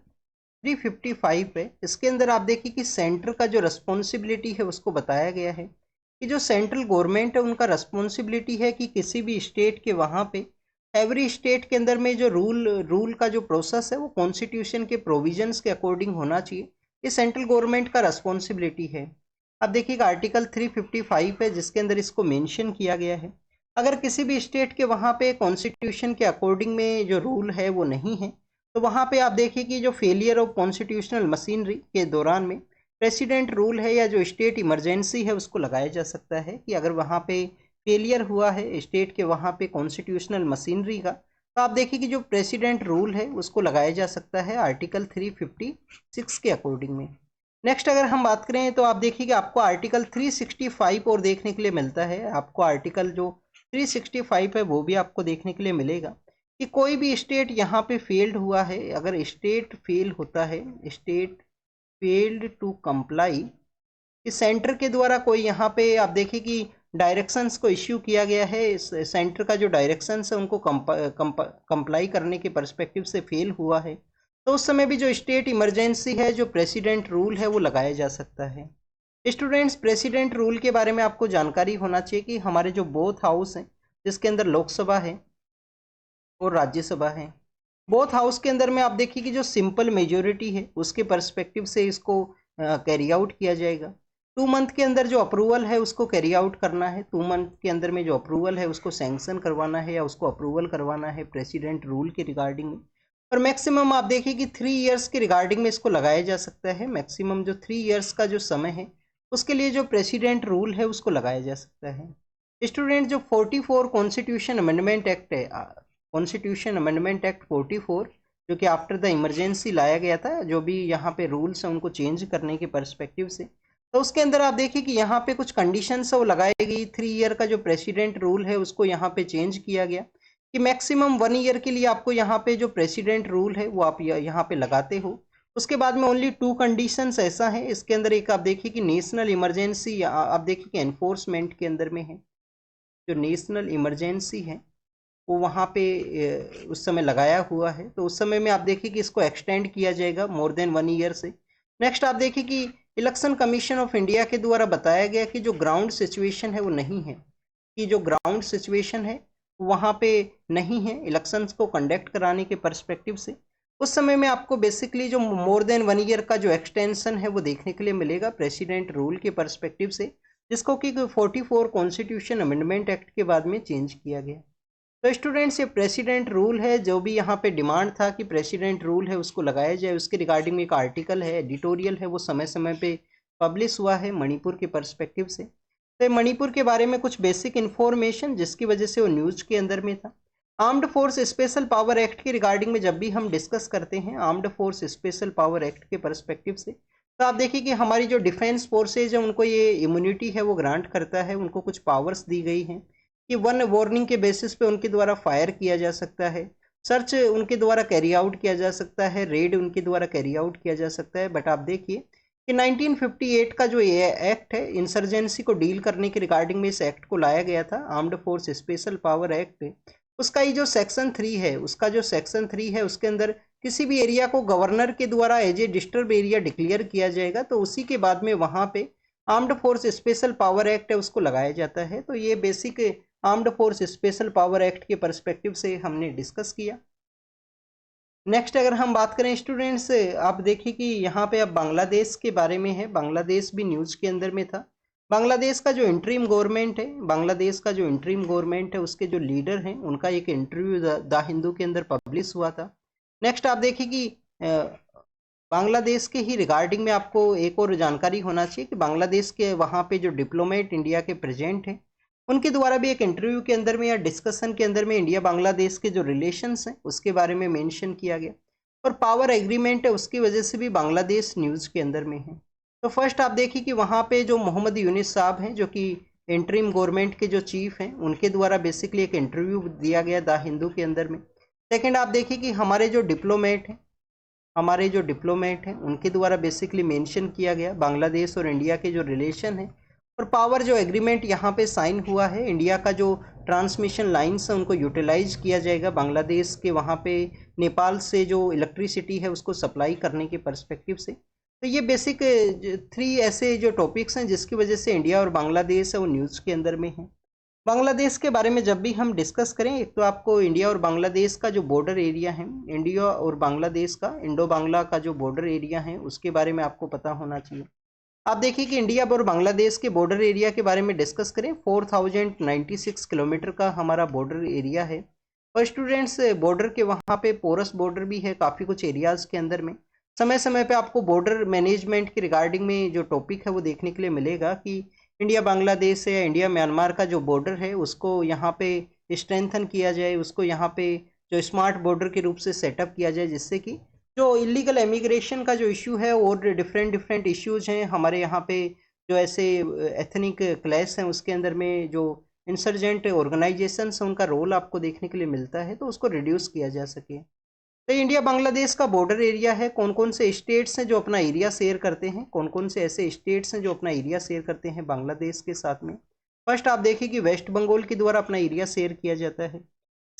355 है, इसके अंदर आप देखिए कि सेंटर का जो रिस्पॉन्सिबिलिटी है उसको बताया गया है कि जो सेंट्रल गवर्नमेंट है उनका रिस्पॉन्सिबिलिटी है कि किसी भी स्टेट के वहाँ पे एवरी स्टेट के अंदर में जो रूल का जो प्रोसेस है वो कॉन्स्टिट्यूशन के प्रोविजंस के अकॉर्डिंग होना चाहिए। ये सेंट्रल गवर्नमेंट का रिस्पॉन्सिबिलिटी है। अब देखिएगा आर्टिकल 355 है जिसके अंदर इसको मेंशन किया गया है, अगर किसी भी स्टेट के वहाँ पे कॉन्स्टिट्यूशन के अकॉर्डिंग में जो रूल है वो नहीं है तो वहाँ पे आप देखिए कि जो फेलियर ऑफ कॉन्स्टिट्यूशनल मशीनरी के दौरान में प्रेसिडेंट रूल है या जो स्टेट इमरजेंसी है उसको लगाया जा सकता है कि अगर वहाँ पे फेलियर हुआ है स्टेट के वहाँ पे कॉन्स्टिट्यूशनल मशीनरी का तो आप देखिए कि जो प्रेसिडेंट रूल है उसको लगाया जा सकता है आर्टिकल 356 के अकॉर्डिंग में। नेक्स्ट अगर हम बात करें तो आप देखिए कि आपको आर्टिकल 365 और देखने के लिए मिलता है, आपको आर्टिकल जो 365 है वो भी आपको देखने के लिए मिलेगा कि कोई भी स्टेट यहाँ पे फेल्ड हुआ है, अगर स्टेट फेल होता है, स्टेट फेल्ड टू कंप्लाई, इस सेंटर के द्वारा कोई यहाँ पे आप देखिए कि डायरेक्शंस को इश्यू किया गया है, इस सेंटर का जो डायरेक्शंस है उनको कंप्लाई करने के पर्सपेक्टिव से फेल हुआ है तो उस समय भी जो स्टेट इमरजेंसी है जो प्रेसिडेंट रूल है वो लगाया जा सकता है। स्टूडेंट्स प्रेसिडेंट रूल के बारे में आपको जानकारी होना चाहिए कि हमारे जो बोथ हाउस हैं जिसके अंदर लोकसभा है और राज्यसभा है, बोथ हाउस के अंदर में आप देखिए कि जो सिंपल मेजोरिटी है उसके पर्सपेक्टिव से इसको कैरी आउट किया जाएगा। 2 मंथ के अंदर जो अप्रूवल है उसको कैरी आउट करना है, 2 मंथ के अंदर में जो अप्रूवल है उसको सैंक्शन करवाना है या उसको अप्रूवल करवाना है प्रेसिडेंट रूल के रिगार्डिंग में। और मैक्सिमम आप देखिए कि 3 इयर्स के रिगार्डिंग में इसको लगाया जा सकता है, मैक्सिमम जो 3 इयर्स का जो समय है उसके लिए जो प्रेसिडेंट रूल है उसको लगाया जा सकता है। स्टूडेंट जो 44 कॉन्स्टिट्यूशन अमेंडमेंट एक्ट है, कॉन्स्टिट्यूशन अमेंडमेंट एक्ट 44 जो कि आफ्टर द इमरजेंसी लाया गया था, जो भी यहाँ पे रूल्स हैं उनको चेंज करने के पर्सपेक्टिव से, तो उसके अंदर आप देखिए कि यहाँ पे कुछ कंडीशंस है वो लगाई गई। 3 ईयर का जो प्रेसिडेंट रूल है उसको यहाँ पे चेंज किया गया कि मैक्सिमम 1 ईयर के लिए आपको यहाँ पे जो प्रेसिडेंट रूल है वो आप यहाँ पे लगाते हो। उसके बाद में ओनली 2 कंडीशंस ऐसा है इसके अंदर, एक आप देखिए कि नेशनल इमरजेंसी आप देखिए कि एनफोर्समेंट के अंदर में है, जो नेशनल इमरजेंसी है वो वहाँ पे उस समय लगाया हुआ है तो उस समय में आप देखिए कि इसको एक्सटेंड किया जाएगा मोर देन 1 ईयर से। नेक्स्ट आप देखिए कि इलेक्शन कमीशन ऑफ इंडिया के द्वारा बताया गया कि जो ग्राउंड सिचुएशन है वो नहीं है, कि जो ग्राउंड सिचुएशन है वहाँ पे नहीं है इलेक्शंस को कंडक्ट कराने के पर्सपेक्टिव से, उस समय में आपको बेसिकली जो मोर देन 1 ईयर का जो एक्सटेंशन है वो देखने के लिए मिलेगा प्रेसिडेंट रूल के पर्सपेक्टिव से, जिसको कि 44 कॉन्स्टिट्यूशन अमेंडमेंट एक्ट के बाद में चेंज किया गया। तो स्टूडेंट्स ये प्रेसिडेंट रूल है, जो भी यहाँ पे डिमांड था कि प्रेसिडेंट रूल है उसको लगाया जाए, उसके रिगार्डिंग में एक आर्टिकल है, एडिटोरियल है, वो समय समय पे पब्लिश हुआ है मणिपुर के पर्सपेक्टिव से। तो मणिपुर के बारे में कुछ बेसिक इन्फॉर्मेशन जिसकी वजह से वो न्यूज़ के अंदर में था। Armed force special power act के रिगार्डिंग में जब भी हम डिस्कस करते हैं armed force special power act के पर्सपेक्टिव से, तो आप देखिए कि हमारी जो डिफेंस फोर्सेज है उनको ये इम्यूनिटी है वो ग्रांट करता है, उनको कुछ पावर्स दी गई हैं कि 1 वार्निंग के बेसिस पे उनके द्वारा फायर किया जा सकता है, सर्च उनके द्वारा कैरी आउट किया जा सकता है, रेड उनके द्वारा कैरी आउट किया जा सकता है। बट आप देखिए कि 1958 का जो ये एक्ट है इंसर्जेंसी को डील करने के रिगार्डिंग में इस एक्ट को लाया गया था, armed force special power act, उसका ये जो सेक्शन 3 है, उसका जो सेक्शन 3 है उसके अंदर किसी भी एरिया को गवर्नर के द्वारा as a disturb area declare किया जाएगा तो उसी के बाद में वहाँ पे armed force special power act है उसको लगाया जाता है। तो ये basic armed force special power act के पर्सपेक्टिव से हमने डिस्कस किया। नेक्स्ट अगर हम बात करें स्टूडेंट्स, आप देखिए कि यहाँ पे अब बांग्लादेश के बारे में है, बांग्लादेश भी न्यूज़ के अंदर में था। बांग्लादेश का जो इंटरिम गवर्नमेंट है, बांग्लादेश का जो इंटरिम गवर्नमेंट है उसके जो लीडर हैं उनका एक इंटरव्यू द हिंदू के अंदर पब्लिश हुआ था। नेक्स्ट आप देखिए कि बांग्लादेश के ही रिगार्डिंग में आपको एक और जानकारी होना चाहिए कि बांग्लादेश के वहाँ पे जो डिप्लोमेट इंडिया के प्रेजेंट हैं उनके द्वारा भी एक इंटरव्यू के अंदर में या डिस्कशन के अंदर में इंडिया बांग्लादेश के जो रिलेशंस हैं उसके बारे में मेंशन किया गया। और पावर एग्रीमेंट है उसकी वजह से भी बांग्लादेश न्यूज़ के अंदर में है। तो फर्स्ट आप देखिए कि वहाँ पे जो मोहम्मद यूनिस साहब हैं जो कि इंटरिम गवर्नमेंट के जो चीफ हैं उनके द्वारा बेसिकली एक इंटरव्यू दिया गया द हिंदू के अंदर में। सेकेंड आप देखिए कि हमारे जो डिप्लोमेट हैं उनके द्वारा बेसिकली मेंशन किया गया बांग्लादेश और इंडिया के जो रिलेशन है। और पावर जो एग्रीमेंट यहाँ पे साइन हुआ है, इंडिया का जो ट्रांसमिशन लाइन्स है उनको यूटिलाइज किया जाएगा बांग्लादेश के वहाँ पे नेपाल से जो इलेक्ट्रिसिटी है उसको सप्लाई करने के पर्सपेक्टिव से। तो ये बेसिक 3 ऐसे जो टॉपिक्स हैं जिसकी वजह से इंडिया और बांग्लादेश है वो न्यूज़ के अंदर में है। बांग्लादेश के बारे में जब भी हम डिस्कस करें, एक तो आपको इंडिया और बांग्लादेश का जो बॉर्डर एरिया है, इंडिया और बांग्लादेश का इंडो बांग्ला का जो बॉर्डर एरिया है उसके बारे में आपको पता होना चाहिए। आप देखिए कि इंडिया और बांग्लादेश के बॉर्डर एरिया के बारे में डिस्कस करें, 4096 किलोमीटर का हमारा बॉर्डर एरिया है। और स्टूडेंट्स बॉर्डर के वहाँ पे पोरस बॉर्डर भी है काफ़ी कुछ एरियाज़ के अंदर में। समय समय पे आपको बॉर्डर मैनेजमेंट के रिगार्डिंग में जो टॉपिक है वो देखने के लिए मिलेगा कि इंडिया बांग्लादेश या इंडिया म्यांमार का जो बॉर्डर है उसको यहाँ पे स्ट्रेंथन किया जाए, उसको यहाँ पे जो स्मार्ट बॉर्डर के रूप से सेटअप किया जाए, जिससे कि जो इलीगल इमिग्रेशन का जो इशू है और डिफरेंट इश्यूज हैं हमारे यहाँ पे, जो ऐसे एथनिक क्लैश हैं उसके अंदर में जो इंसर्जेंट ऑर्गेनाइजेशन हैं उनका रोल आपको देखने के लिए मिलता है, तो उसको रिड्यूस किया जा सके। तो इंडिया बांग्लादेश का बॉर्डर एरिया है, कौन कौन से स्टेट्स हैं जो अपना एरिया शेयर करते हैं, कौन कौन से ऐसे स्टेट्स हैं जो अपना एरिया शेयर करते हैं बांग्लादेश के साथ में। फर्स्ट आप देखिए कि वेस्ट बंगाल के द्वारा अपना एरिया शेयर किया जाता है।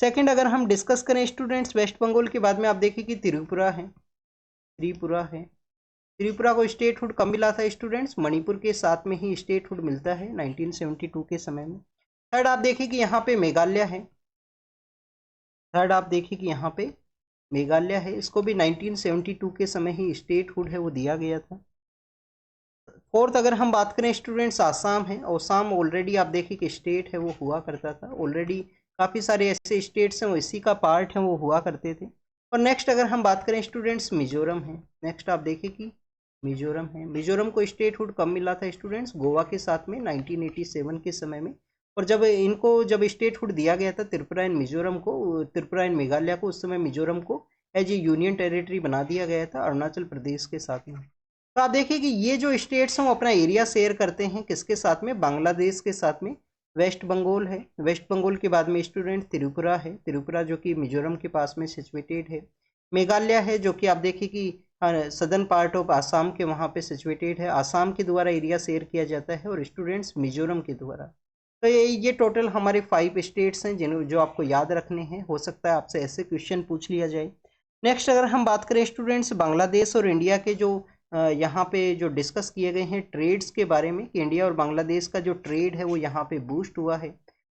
सेकंड अगर हम डिस्कस करें स्टूडेंट्स, वेस्ट बंगाल के बाद में आप देखिए कि त्रिपुरा को स्टेटहुड कब मिला था स्टूडेंट्स, मणिपुर के साथ में ही स्टेटहुड मिलता है 1972 के समय में। थर्ड आप देखिए कि यहाँ पे मेघालय है, इसको भी 1972 के समय ही स्टेटहुड है वो दिया गया था। फोर्थ अगर हम बात करें स्टूडेंट्स, आसाम है। आसाम ऑलरेडी आप देखिए कि स्टेट है वो हुआ करता था, ऑलरेडी काफ़ी सारे ऐसे स्टेट्स हैं वो इसी का पार्ट हैं वो हुआ करते थे। और नेक्स्ट अगर हम बात करें स्टूडेंट्स, मिजोरम है। नेक्स्ट आप देखिए कि मिजोरम है। मिजोरम को स्टेटहुड कब मिला था स्टूडेंट्स, गोवा के साथ में 1987 के समय में। और जब स्टेटहुड दिया गया था त्रिपुरा एंड मेघालय को, उस समय मिजोरम को एज ए यूनियन टेरिटरी बना दिया गया था अरुणाचल प्रदेश के साथ में। तो आप देखिए कि ये जो स्टेट्स हैं वो अपना एरिया शेयर करते हैं किसके साथ में, बांग्लादेश के साथ में। वेस्ट बंगाल है, वेस्ट बंगाल के बाद में स्टूडेंट त्रिपुरा है, त्रिपुरा जो कि मिजोरम के पास में सिचुएटेड है। मेघालय है जो कि आप देखिए कि सदर्न पार्ट ऑफ आसाम के वहाँ पे सिचुएटेड है, आसाम के द्वारा एरिया शेयर किया जाता है। और स्टूडेंट्स मिजोरम के द्वारा। तो ये टोटल हमारे 5 स्टेट्स हैं जो आपको याद रखने हैं, हो सकता है आपसे ऐसे क्वेश्चन पूछ लिया जाए। नेक्स्ट अगर हम बात करें स्टूडेंट्स, बांग्लादेश और इंडिया के जो यहाँ पे जो डिस्कस किए गए हैं ट्रेड्स के बारे में कि इंडिया और बांग्लादेश का जो ट्रेड है वो यहाँ पे बूस्ट हुआ है।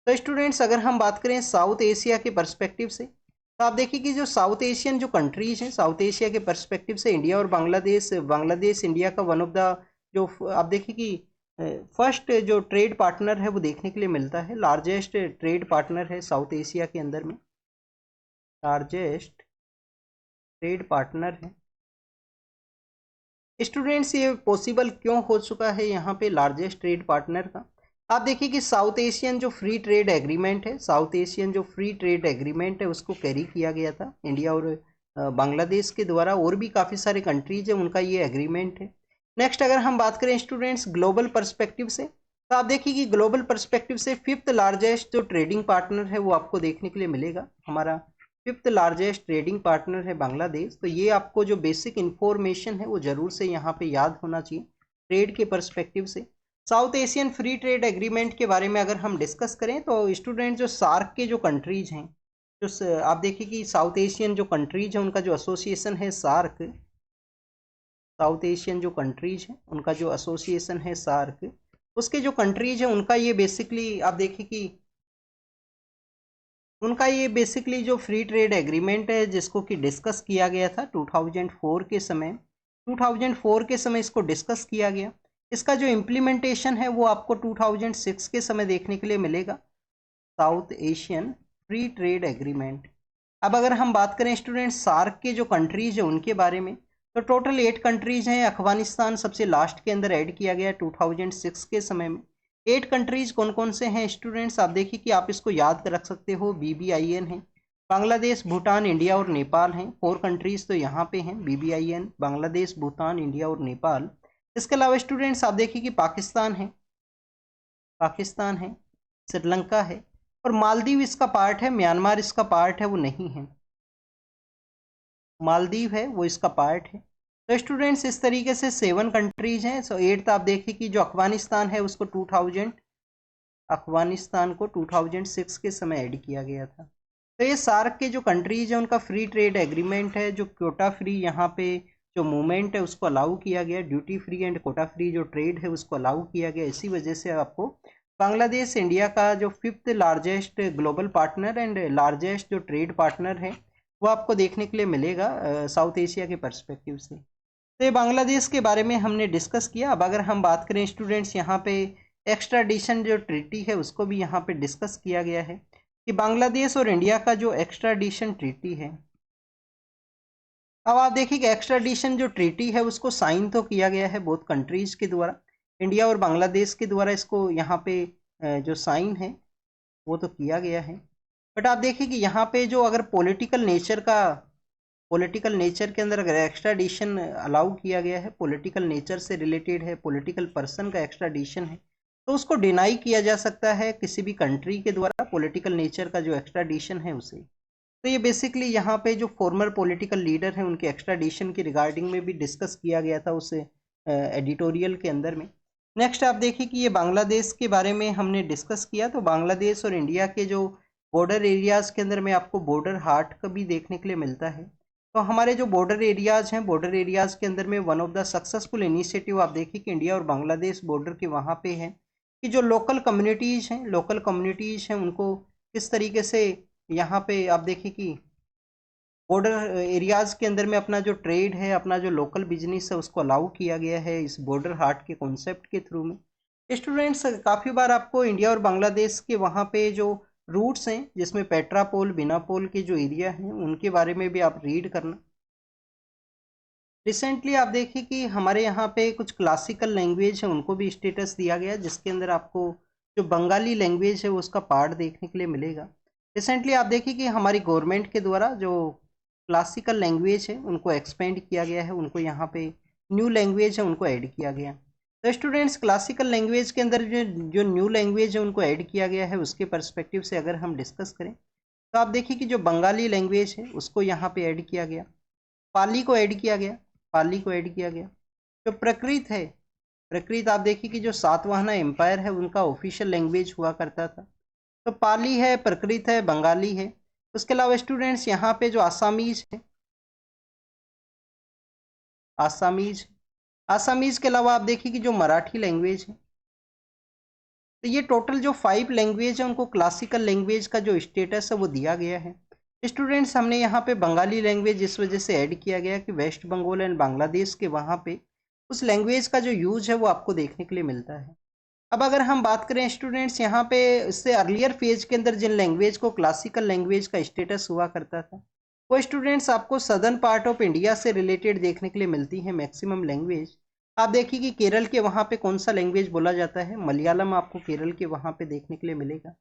तो स्टूडेंट्स अगर हम बात करें साउथ एशिया के पर्सपेक्टिव से, तो आप देखिए कि जो साउथ एशियन जो कंट्रीज हैं, साउथ एशिया के पर्सपेक्टिव से इंडिया और बांग्लादेश इंडिया का वन ऑफ द जो आप देखिए कि फर्स्ट जो ट्रेड पार्टनर है वो देखने के लिए मिलता है, लार्जेस्ट ट्रेड पार्टनर है साउथ एशिया के अंदर में, लार्जेस्ट ट्रेड पार्टनर है। स्टूडेंट्स ये पॉसिबल क्यों हो चुका है यहाँ पे लार्जेस्ट ट्रेड पार्टनर का, आप देखिए कि साउथ एशियन जो फ्री ट्रेड एग्रीमेंट है उसको कैरी किया गया था इंडिया और बांग्लादेश के द्वारा, और भी काफ़ी सारे कंट्रीज हैं उनका ये एग्रीमेंट है। नेक्स्ट अगर हम बात करें स्टूडेंट्स ग्लोबल पर्सपेक्टिव से, तो आप देखिए कि ग्लोबल पर्सपेक्टिव से 5th लार्जेस्ट जो ट्रेडिंग पार्टनर है वो आपको देखने के लिए मिलेगा, हमारा 5th लार्जेस्ट ट्रेडिंग पार्टनर है बांग्लादेश। तो ये आपको जो बेसिक इन्फॉर्मेशन है वो जरूर से यहाँ पे याद होना चाहिए ट्रेड के पर्सपेक्टिव से। South Asian free trade agreement के बारे में अगर हम डिस्कस करें तो स्टूडेंट जो सार्क के जो कंट्रीज हैं, जो आप देखिए कि साउथ एशियन जो कंट्रीज हैं उनका जो एसोसिएशन है सार्क, साउथ एशियन जो कंट्रीज हैं उनका जो एसोसिएशन है सार्क, उसके जो कंट्रीज हैं उनका ये बेसिकली आप देखिए कि उनका ये बेसिकली जो फ्री ट्रेड एग्रीमेंट है जिसको कि डिस्कस किया गया था 2004 के समय इसको डिस्कस किया गया। इसका जो इम्प्लीमेंटेशन है वो आपको 2006 के समय देखने के लिए मिलेगा, south Asian free trade agreement. अब अगर हम बात करें स्टूडेंट सार्क के जो कंट्रीज है उनके बारे में, तो टोटल 8 कंट्रीज हैं। अफगानिस्तान सबसे लास्ट के अंदर ऐड किया गया 2006 के समय में। 8 कंट्रीज कौन कौन से हैं स्टूडेंट्स? आप देखिए कि आप इसको याद कर रख सकते हो, BBIN है, बांग्लादेश, भूटान, इंडिया और नेपाल हैं। 4 कंट्रीज तो यहाँ पे हैं, BBIN, बांग्लादेश, भूटान, इंडिया और नेपाल। इसके अलावा स्टूडेंट्स आप देखिए कि पाकिस्तान है, श्रीलंका है और मालदीव इसका पार्ट है, म्यांमार इसका पार्ट है वो नहीं है, मालदीव है वो इसका पार्ट है। तो स्टूडेंट्स इस तरीके से 7 कंट्रीज हैं। सो 8th आप देखिए कि जो अफगानिस्तान है उसको 2006 के समय ऐड किया गया था। तो ये सार्क के जो कंट्रीज हैं उनका फ्री ट्रेड एग्रीमेंट है, जो कोटा फ्री यहाँ पे जो मूवमेंट है उसको अलाउ किया गया, duty free and quota free जो ट्रेड है उसको अलाउ किया गया। इसी वजह से आपको बांग्लादेश इंडिया का जो 5th largest global partner and largest जो ट्रेड पार्टनर है वो आपको देखने के लिए मिलेगा साउथ एशिया के पर्सपेक्टिव से। तो ये बांग्लादेश के बारे में हमने डिस्कस किया। अब अगर हम बात करें स्टूडेंट्स, यहाँ पे एक्स्ट्राडिशन जो ट्रीटी है उसको भी यहाँ पे डिस्कस किया गया है कि बांग्लादेश और इंडिया का जो एक्स्ट्राडिशन ट्रीटी है, अब आप देखिए कि एक्स्ट्राडिशन जो ट्रीटी है उसको साइन तो किया गया है बोथ कंट्रीज के द्वारा, इंडिया और बांग्लादेश के द्वारा इसको यहाँ पे जो साइन है वो तो किया गया है। बट आप देखिए कि यहाँ पे जो अगर पॉलिटिकल नेचर के अंदर अगर एक्स्ट्राडिशन अलाउ किया गया है, पॉलिटिकल नेचर से रिलेटेड है, पॉलिटिकल पर्सन का एक्स्ट्राडिशन है, तो उसको डिनाई किया जा सकता है किसी भी कंट्री के द्वारा पॉलिटिकल नेचर का जो एक्स्ट्राडिशन है उसे। तो ये बेसिकली यहाँ पे जो फॉर्मर पॉलिटिकल लीडर हैं उनके एक्स्ट्राडिशन की रिगार्डिंग में भी डिस्कस किया गया था उस एडिटोरियल के अंदर में। नेक्स्ट आप देखिए कि ये बांग्लादेश के बारे में हमने डिस्कस किया। तो बांग्लादेश और इंडिया के जो बॉर्डर एरियाज़ के अंदर में आपको बॉर्डर हाट का भी देखने के लिए मिलता है। तो हमारे जो बॉर्डर एरियाज़ हैं, बॉर्डर एरियाज़ के अंदर में one of the successful initiative आप देखिए कि इंडिया और बांग्लादेश बॉर्डर के वहाँ पे है कि जो लोकल कम्युनिटीज़ हैं उनको किस तरीके से यहाँ पे आप देखिए कि बॉर्डर एरियाज़ के अंदर में अपना जो ट्रेड है, अपना जो लोकल बिजनेस है उसको अलाउ किया गया है इस बॉर्डर हाट के कॉन्सेप्ट के थ्रू में। स्टूडेंट्स काफ़ी बार आपको इंडिया और बांग्लादेश के वहाँ पे जो रूट्स हैं जिसमें पेट्रापोल, बिनापोल के जो एरिया हैं उनके बारे में भी आप रीड करना। रिसेंटली आप देखिए कि हमारे यहाँ पे कुछ क्लासिकल लैंग्वेज है उनको भी स्टेटस दिया गया, जिसके अंदर आपको जो बंगाली लैंग्वेज है उसका पार्ट देखने के लिए मिलेगा। रिसेंटली आप देखिए कि हमारी गवर्नमेंट के द्वारा जो क्लासिकल लैंग्वेज है उनको एक्सपेंड किया गया है, उनको यहाँ पे न्यू लैंग्वेज है उनको ऐड किया गया। तो स्टूडेंट्स क्लासिकल लैंग्वेज के अंदर जो न्यू लैंग्वेज है उनको ऐड किया गया है उसके पर्सपेक्टिव से अगर हम डिस्कस करें तो आप देखिए कि जो बंगाली लैंग्वेज है उसको यहाँ पे ऐड किया गया, पाली को ऐड किया गया, जो प्रकृत आप देखिए कि जो सातवाहना एम्पायर है उनका ऑफिशियल लैंग्वेज हुआ करता था। तो पाली है, प्रकृत है, बंगाली है। उसके अलावा स्टूडेंट्स यहाँ पे जो आसामीज है, आसामीज के अलावा आप देखिए कि जो मराठी लैंग्वेज है, तो ये टोटल जो 5 लैंग्वेज है उनको क्लासिकल लैंग्वेज का जो स्टेटस है वो दिया गया है। स्टूडेंट्स हमने यहाँ पे बंगाली लैंग्वेज इस वजह से ऐड किया गया कि वेस्ट बंगाल एंड बांग्लादेश के वहाँ पे उस लैंग्वेज का जो यूज है वो आपको देखने के लिए मिलता है। अब अगर हम बात करें स्टूडेंट्स यहाँ पे इससे अर्लियर फेज के अंदर जिन लैंग्वेज को क्लासिकल लैंग्वेज का स्टेटस हुआ करता था वो स्टूडेंट्स आपको सदर्न पार्ट ऑफ इंडिया से रिलेटेड देखने के लिए मिलती है मैक्सिमम लैंग्वेज। आप देखिए कि केरल के वहाँ पे कौन सा लैंग्वेज बोला जाता है, मलयालम आपको केरल के वहाँ पे देखने के लिए मिलेगा।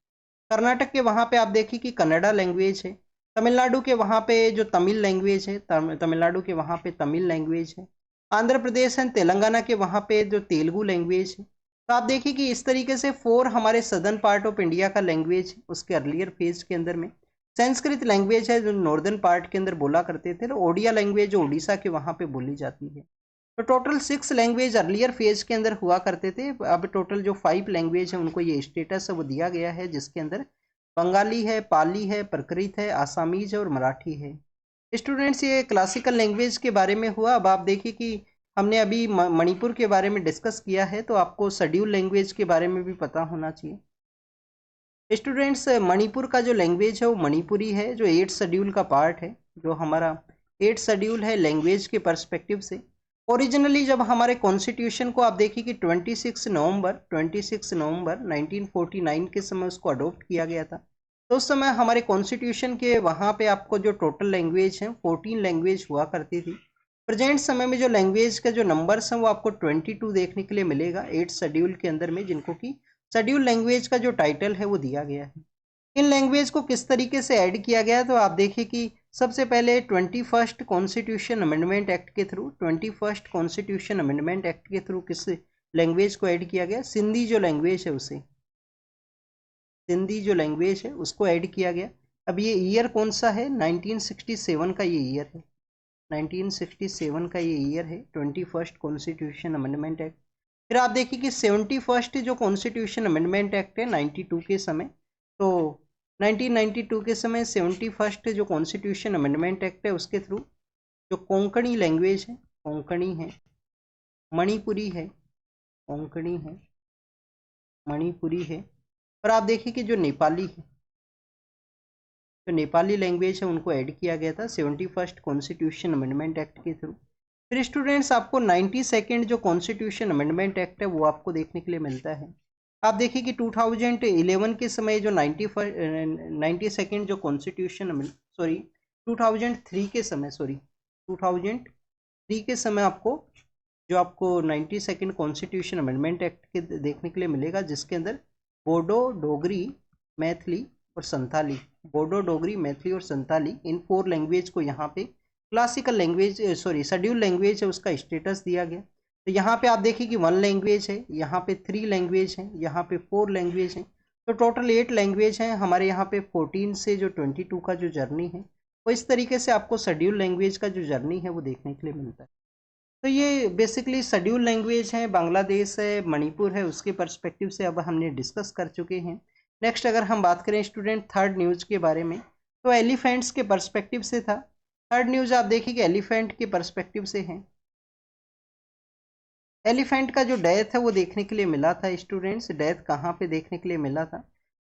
कर्नाटक के वहाँ पे आप देखिए कि कन्नड़ा लैंग्वेज है। तमिलनाडु के वहाँ पे जो तमिल लैंग्वेज है, तमिलनाडु के वहाँ पे तमिल लैंग्वेज है। आंध्र प्रदेश एंड तेलंगाना के वहाँ पे जो तेलुगु लैंग्वेज है। तो आप देखिए कि इस तरीके से 4 हमारे सदर्न पार्ट ऑफ इंडिया का लैंग्वेज है। उसके अर्लियर फेज के अंदर में संस्कृत लैंग्वेज है जो नॉर्दर्न पार्ट के अंदर बोला करते थे, तो ओडिया लैंग्वेज जो उड़ीसा के वहाँ पे बोली जाती है। तो टोटल 6 लैंग्वेज अर्लियर फेज के अंदर हुआ करते थे। अब टोटल जो 5 लैंग्वेज है उनको ये स्टेटस है वो दिया गया है, जिसके अंदर बंगाली है, पाली है, प्रकृत है, आसामीज है और मराठी है। स्टूडेंट्स ये क्लासिकल लैंग्वेज के बारे में हुआ। अब आप देखिए कि हमने अभी मणिपुर के बारे में डिस्कस किया है, तो आपको शेड्यूल लैंग्वेज के बारे में भी पता होना चाहिए। स्टूडेंट्स मणिपुर का जो लैंग्वेज है वो मणिपुरी है, जो 8 शेड्यूल का पार्ट है, जो हमारा 8 शेड्यूल है लैंग्वेज के पर्सपेक्टिव से। ओरिजिनली जब हमारे कॉन्स्टिट्यूशन को आप देखिए कि 26 नवंबर 1949 के समय उसको अडोप्ट किया गया था, तो उस समय हमारे कॉन्स्टिट्यूशन के वहाँ पे आपको जो टोटल लैंग्वेज हैं 14 लैंग्वेज हुआ करती थी। प्रेजेंट समय में जो लैंग्वेज का जो नंबर्स हैं वो आपको 22 देखने के लिए मिलेगा 8 शेड्यूल के अंदर में, जिनको कि शेड्यूल लैंग्वेज का जो टाइटल है वो दिया गया है। इन लैंग्वेज को किस तरीके से ऐड किया गया है, तो आप देखिए कि सबसे पहले 21st कॉन्स्टिट्यूशन अमेंडमेंट एक्ट के through 21st constitution amendment act के थ्रू किस लैंग्वेज को ऐड किया गया, सिंधी जो लैंग्वेज है उसे, सिंधी जो लैंग्वेज है उसको ऐड किया गया। अब ये ईयर कौन सा है, 1967 का ये ईयर है, 1967 का ये ईयर है 21st कॉन्स्टिट्यूशन अमेंडमेंट एक्ट। फिर आप देखिए कि 71st जो कॉन्स्टिट्यूशन अमेंडमेंट एक्ट है 92 के समय, तो 1992 के समय 71st जो कॉन्स्टिट्यूशन अमेंडमेंट एक्ट है उसके थ्रू जो कोंकणी लैंग्वेज है, कोंकणी है, मणिपुरी है, कोंकणी है, मणिपुरी है, और आप देखिए कि जो नेपाली है, जो नेपाली लैंग्वेज है उनको ऐड किया गया था 71st कॉन्स्टिट्यूशन अमेंडमेंट एक्ट के थ्रू। फिर स्टूडेंट्स आपको 92nd जो कॉन्स्टिट्यूशन अमेंडमेंट एक्ट है वो आपको देखने के लिए मिलता है। आप देखिए कि 2011 के समय जो 92nd जो कॉन्स्टिट्यूशन 2003 के समय 2003 के समय आपको जो आपको 92nd कॉन्स्टिट्यूशन अमेंडमेंट एक्ट के देखने के लिए मिलेगा, जिसके अंदर बोडो, डोगरी, मैथिली और संथाली, बोडो, डोगरी, मैथिली और संथाली, इन 4 लैंग्वेज को यहाँ पे क्लासिकल लैंग्वेज शेड्यूल लैंग्वेज है उसका स्टेटस दिया गया। तो यहाँ पे आप देखिए कि 1 लैंग्वेज है, यहाँ पे 3 लैंग्वेज है, यहाँ पे 4 लैंग्वेज है, तो टोटल 8 लैंग्वेज हैं हमारे यहाँ पे। 14 से जो 22 का जो जर्नी है वो इस तरीके से आपको शेड्यूल लैंग्वेज का जो जर्नी है वो देखने के लिए मिलता है। तो ये बेसिकली शेड्यूल लैंग्वेज है, बांग्लादेश है, मणिपुर है, उसके पर्सपेक्टिव से अब हमने डिस्कस कर चुके हैं। नेक्स्ट अगर हम बात करें स्टूडेंट थर्ड न्यूज़ के बारे में, तो एलिफेंट्स के पर्सपेक्टिव से था। थर्ड न्यूज़ आप देखिए कि एलिफेंट के पर्सपेक्टिव से है। एलिफेंट का जो डेथ है वो देखने के लिए मिला था स्टूडेंट्स। डेथ कहाँ पे देखने के लिए मिला था,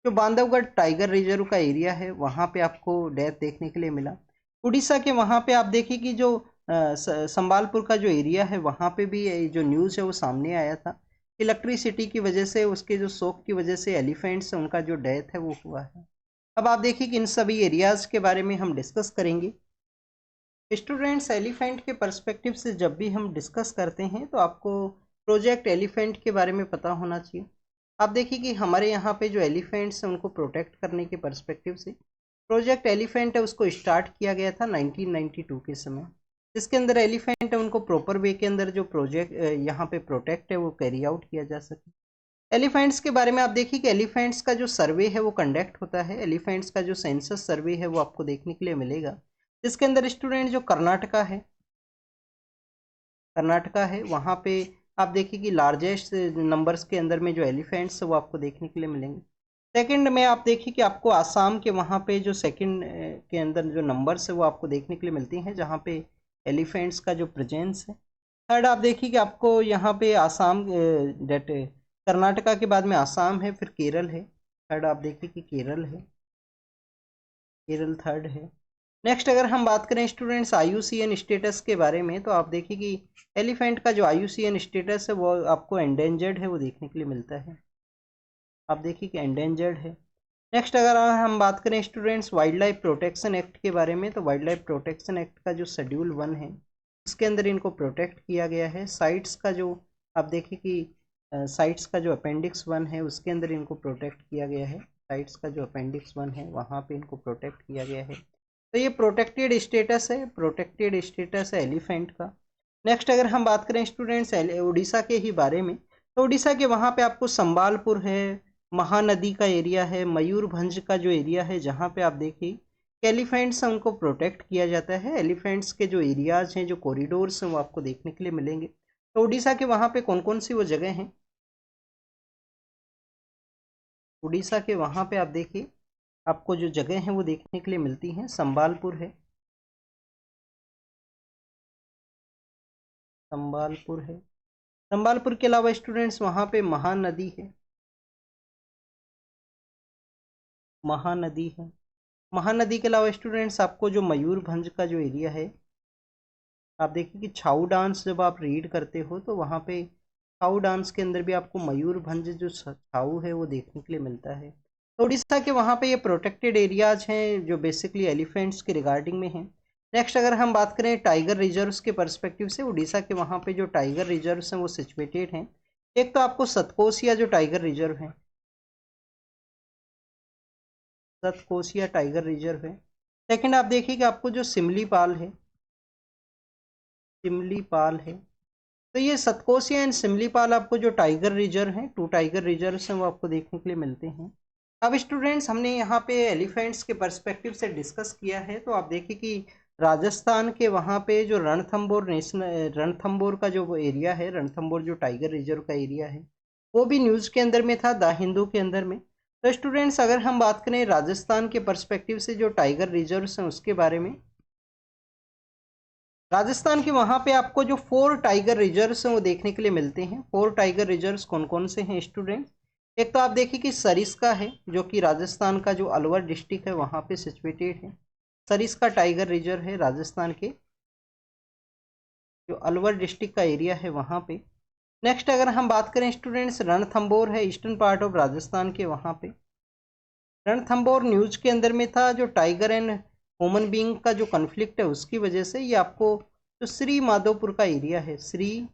जो बांधवगढ़ टाइगर रिजर्व का एरिया है वहाँ पे आपको डेथ देखने के लिए मिला। उड़ीसा के वहाँ पे आप देखिए कि जो संबालपुर का जो एरिया है वहाँ पे भी जो न्यूज़ है वो सामने आया था। इलेक्ट्रिसिटी की वजह से, उसके जो शॉक की वजह से एलिफेंट्स उनका जो डेथ है वो हुआ है। अब आप देखिए कि इन सभी एरियाज़ के बारे में हम डिस्कस करेंगे। स्टूडेंट्स एलिफेंट के पर्सपेक्टिव से जब भी हम डिस्कस करते हैं तो आपको प्रोजेक्ट एलिफेंट के बारे में पता होना चाहिए। आप देखिए कि हमारे यहाँ पे जो एलिफेंट्स हैं उनको प्रोटेक्ट करने के पर्सपेक्टिव से प्रोजेक्ट एलिफेंट है उसको स्टार्ट किया गया था 1992 के समय, जिसके अंदर एलिफेंट है उनको प्रॉपर वे के अंदर जो प्रोजेक्ट यहाँ पे प्रोटेक्ट है वो कैरी आउट किया जा सके। एलिफेंट्स के बारे में आप देखिए कि एलिफेंट्स का जो सर्वे है वो कंडक्ट होता है। एलिफेंट्स का जो सेंसस सर्वे है वो आपको देखने के लिए मिलेगा, जिसके अंदर स्टूडेंट जो कर्नाटका है वहाँ पे आप देखिए कि लार्जेस्ट नंबर्स के अंदर में जो एलिफेंट्स वो आपको देखने के लिए मिलेंगे। सेकंड में आप देखिए कि आपको आसाम के वहाँ पे जो सेकंड के अंदर जो नंबर्स है वो आपको देखने के लिए मिलती हैं, जहाँ पे एलिफेंट्स का जो प्रेजेंस है। थर्ड आप देखिए कि आपको यहाँ पे आसाम डेट कर्नाटका के बाद में आसाम है, फिर केरल है। थर्ड आप देखिए कि केरल है, केरल थर्ड है। नेक्स्ट अगर हम बात करें स्टूडेंट्स IUCN स्टेटस के बारे में, तो आप देखिए कि एलिफेंट का जो IUCN स्टेटस है वो आपको एंडेंजर्ड है वो देखने के लिए मिलता है। आप देखिए कि एंडेंजर्ड है। नेक्स्ट अगर हम बात करें students wild life protection act के बारे में, तो वाइल्ड लाइफ प्रोटेक्शन एक्ट का जो शेड्यूल 1 है उसके अंदर इनको प्रोटेक्ट किया गया है। साइट्स का जो आप देखिए कि साइट्स का जो अपेंडिक्स 1 है उसके अंदर इनको प्रोटेक्ट किया गया है। साइट्स का जो अपेंडिक्स 1 है वहाँ पे इनको प्रोटेक्ट किया गया है। तो ये प्रोटेक्टेड स्टेटस है, प्रोटेक्टेड स्टेटस है एलिफेंट का। नेक्स्ट अगर हम बात करें स्टूडेंट्स उड़ीसा के ही बारे में, तो उड़ीसा के वहाँ पे आपको संबालपुर है, महानदी का एरिया है, मयूरभंज का जो एरिया है, जहाँ पे आप देखिए एलिफेंट्स हैं उनको प्रोटेक्ट किया जाता है। एलिफेंट्स के जो एरियाज हैं, जो कॉरिडोर्स हैं वो आपको देखने के लिए मिलेंगे। तो उड़ीसा के वहाँ पे कौन कौन सी वो जगह हैं, उड़ीसा के वहाँ पे आप देखिए आपको जो जगह हैं वो देखने के लिए मिलती हैं। संबालपुर है, संबालपुर है। संबालपुर के अलावा स्टूडेंट्स वहाँ पे महानदी है, महानदी है। महानदी के अलावा स्टूडेंट्स आपको जो मयूरभंज का जो एरिया है, आप देखिए कि छाऊ डांस जब आप रीड करते हो तो वहाँ पे छाऊ डांस के अंदर भी आपको मयूरभंज जो छाऊ है वो देखने के लिए मिलता है। तो उड़ीसा के वहाँ पे ये प्रोटेक्टेड एरियाज हैं जो बेसिकली एलिफेंट्स के रिगार्डिंग में हैं। नेक्स्ट अगर हम बात करें टाइगर रिजर्व्स के पर्सपेक्टिव से, उड़ीसा के वहाँ पे जो टाइगर रिजर्व्स हैं वो सिचुएटेड हैं। एक तो आपको सतकोसिया जो टाइगर रिजर्व है, सतकोसिया टाइगर रिजर्व है। सेकंड आप देखिए कि आपको जो सिमलीपाल है, सिमलीपाल है, तो ये सतकोसिया एंड सिमलीपाल आपको जो टाइगर रिजर्व हैं, 2 टाइगर रिजर्व हैं, वो आपको देखने के लिए मिलते हैं। अब स्टूडेंट्स हमने यहाँ पे एलिफेंट्स के पर्सपेक्टिव से डिस्कस किया है, तो आप देखिए कि राजस्थान के वहाँ पे जो रणथंबोर नेशनल, रणथंबोर का जो एरिया है, रणथंबोर जो टाइगर रिजर्व का एरिया है, वो भी न्यूज़ के अंदर में था, द हिंदू के अंदर में। तो स्टूडेंट्स अगर हम बात करें राजस्थान के पर्सपेक्टिव से जो टाइगर रिजर्व हैं उसके बारे में, राजस्थान के वहाँ पे आपको जो 4 टाइगर रिजर्व्स हैं वो देखने के लिए मिलते हैं। 4 टाइगर रिजर्व्स कौन कौन से हैं स्टूडेंट्स? एक तो आप देखिए कि सरिस्का है, जो कि राजस्थान का जो अलवर डिस्ट्रिक्ट है वहाँ पे सिचुएटेड है। सरिस्का टाइगर रिजर्व है राजस्थान के जो अलवर डिस्ट्रिक्ट का एरिया है वहाँ पे। नेक्स्ट अगर हम बात करें स्टूडेंट्स, रणथंबोर है ईस्टर्न पार्ट ऑफ राजस्थान के वहाँ पे। रणथंबोर न्यूज के अंदर में था, जो टाइगर एंड ह्यूमन बीइंग का जो कन्फ्लिक्ट है उसकी वजह से ये आपको जो श्री माधोपुर का एरिया है, श्री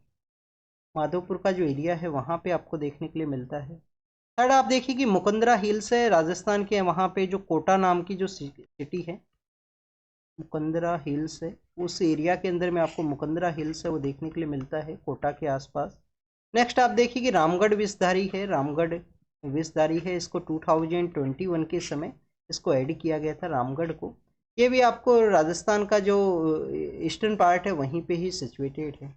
माधोपुर का जो एरिया है वहाँ पे आपको देखने के लिए मिलता है। थर्ड आप देखिए कि मुकंदरा हिल्स है राजस्थान के, वहाँ पे जो कोटा नाम की जो सिटी है, मुकंदरा हिल्स है, उस एरिया के अंदर में आपको मुकंदरा हिल्स है वो देखने के लिए मिलता है कोटा के आसपास। नेक्स्ट आप देखिए कि रामगढ़ विषधारी है, रामगढ़ विषधारी है, इसको 2021 के समय इसको ऐड किया गया था रामगढ़ को। ये भी आपको राजस्थान का जो ईस्टर्न पार्ट है वहीं पे ही सिचुएटेड है।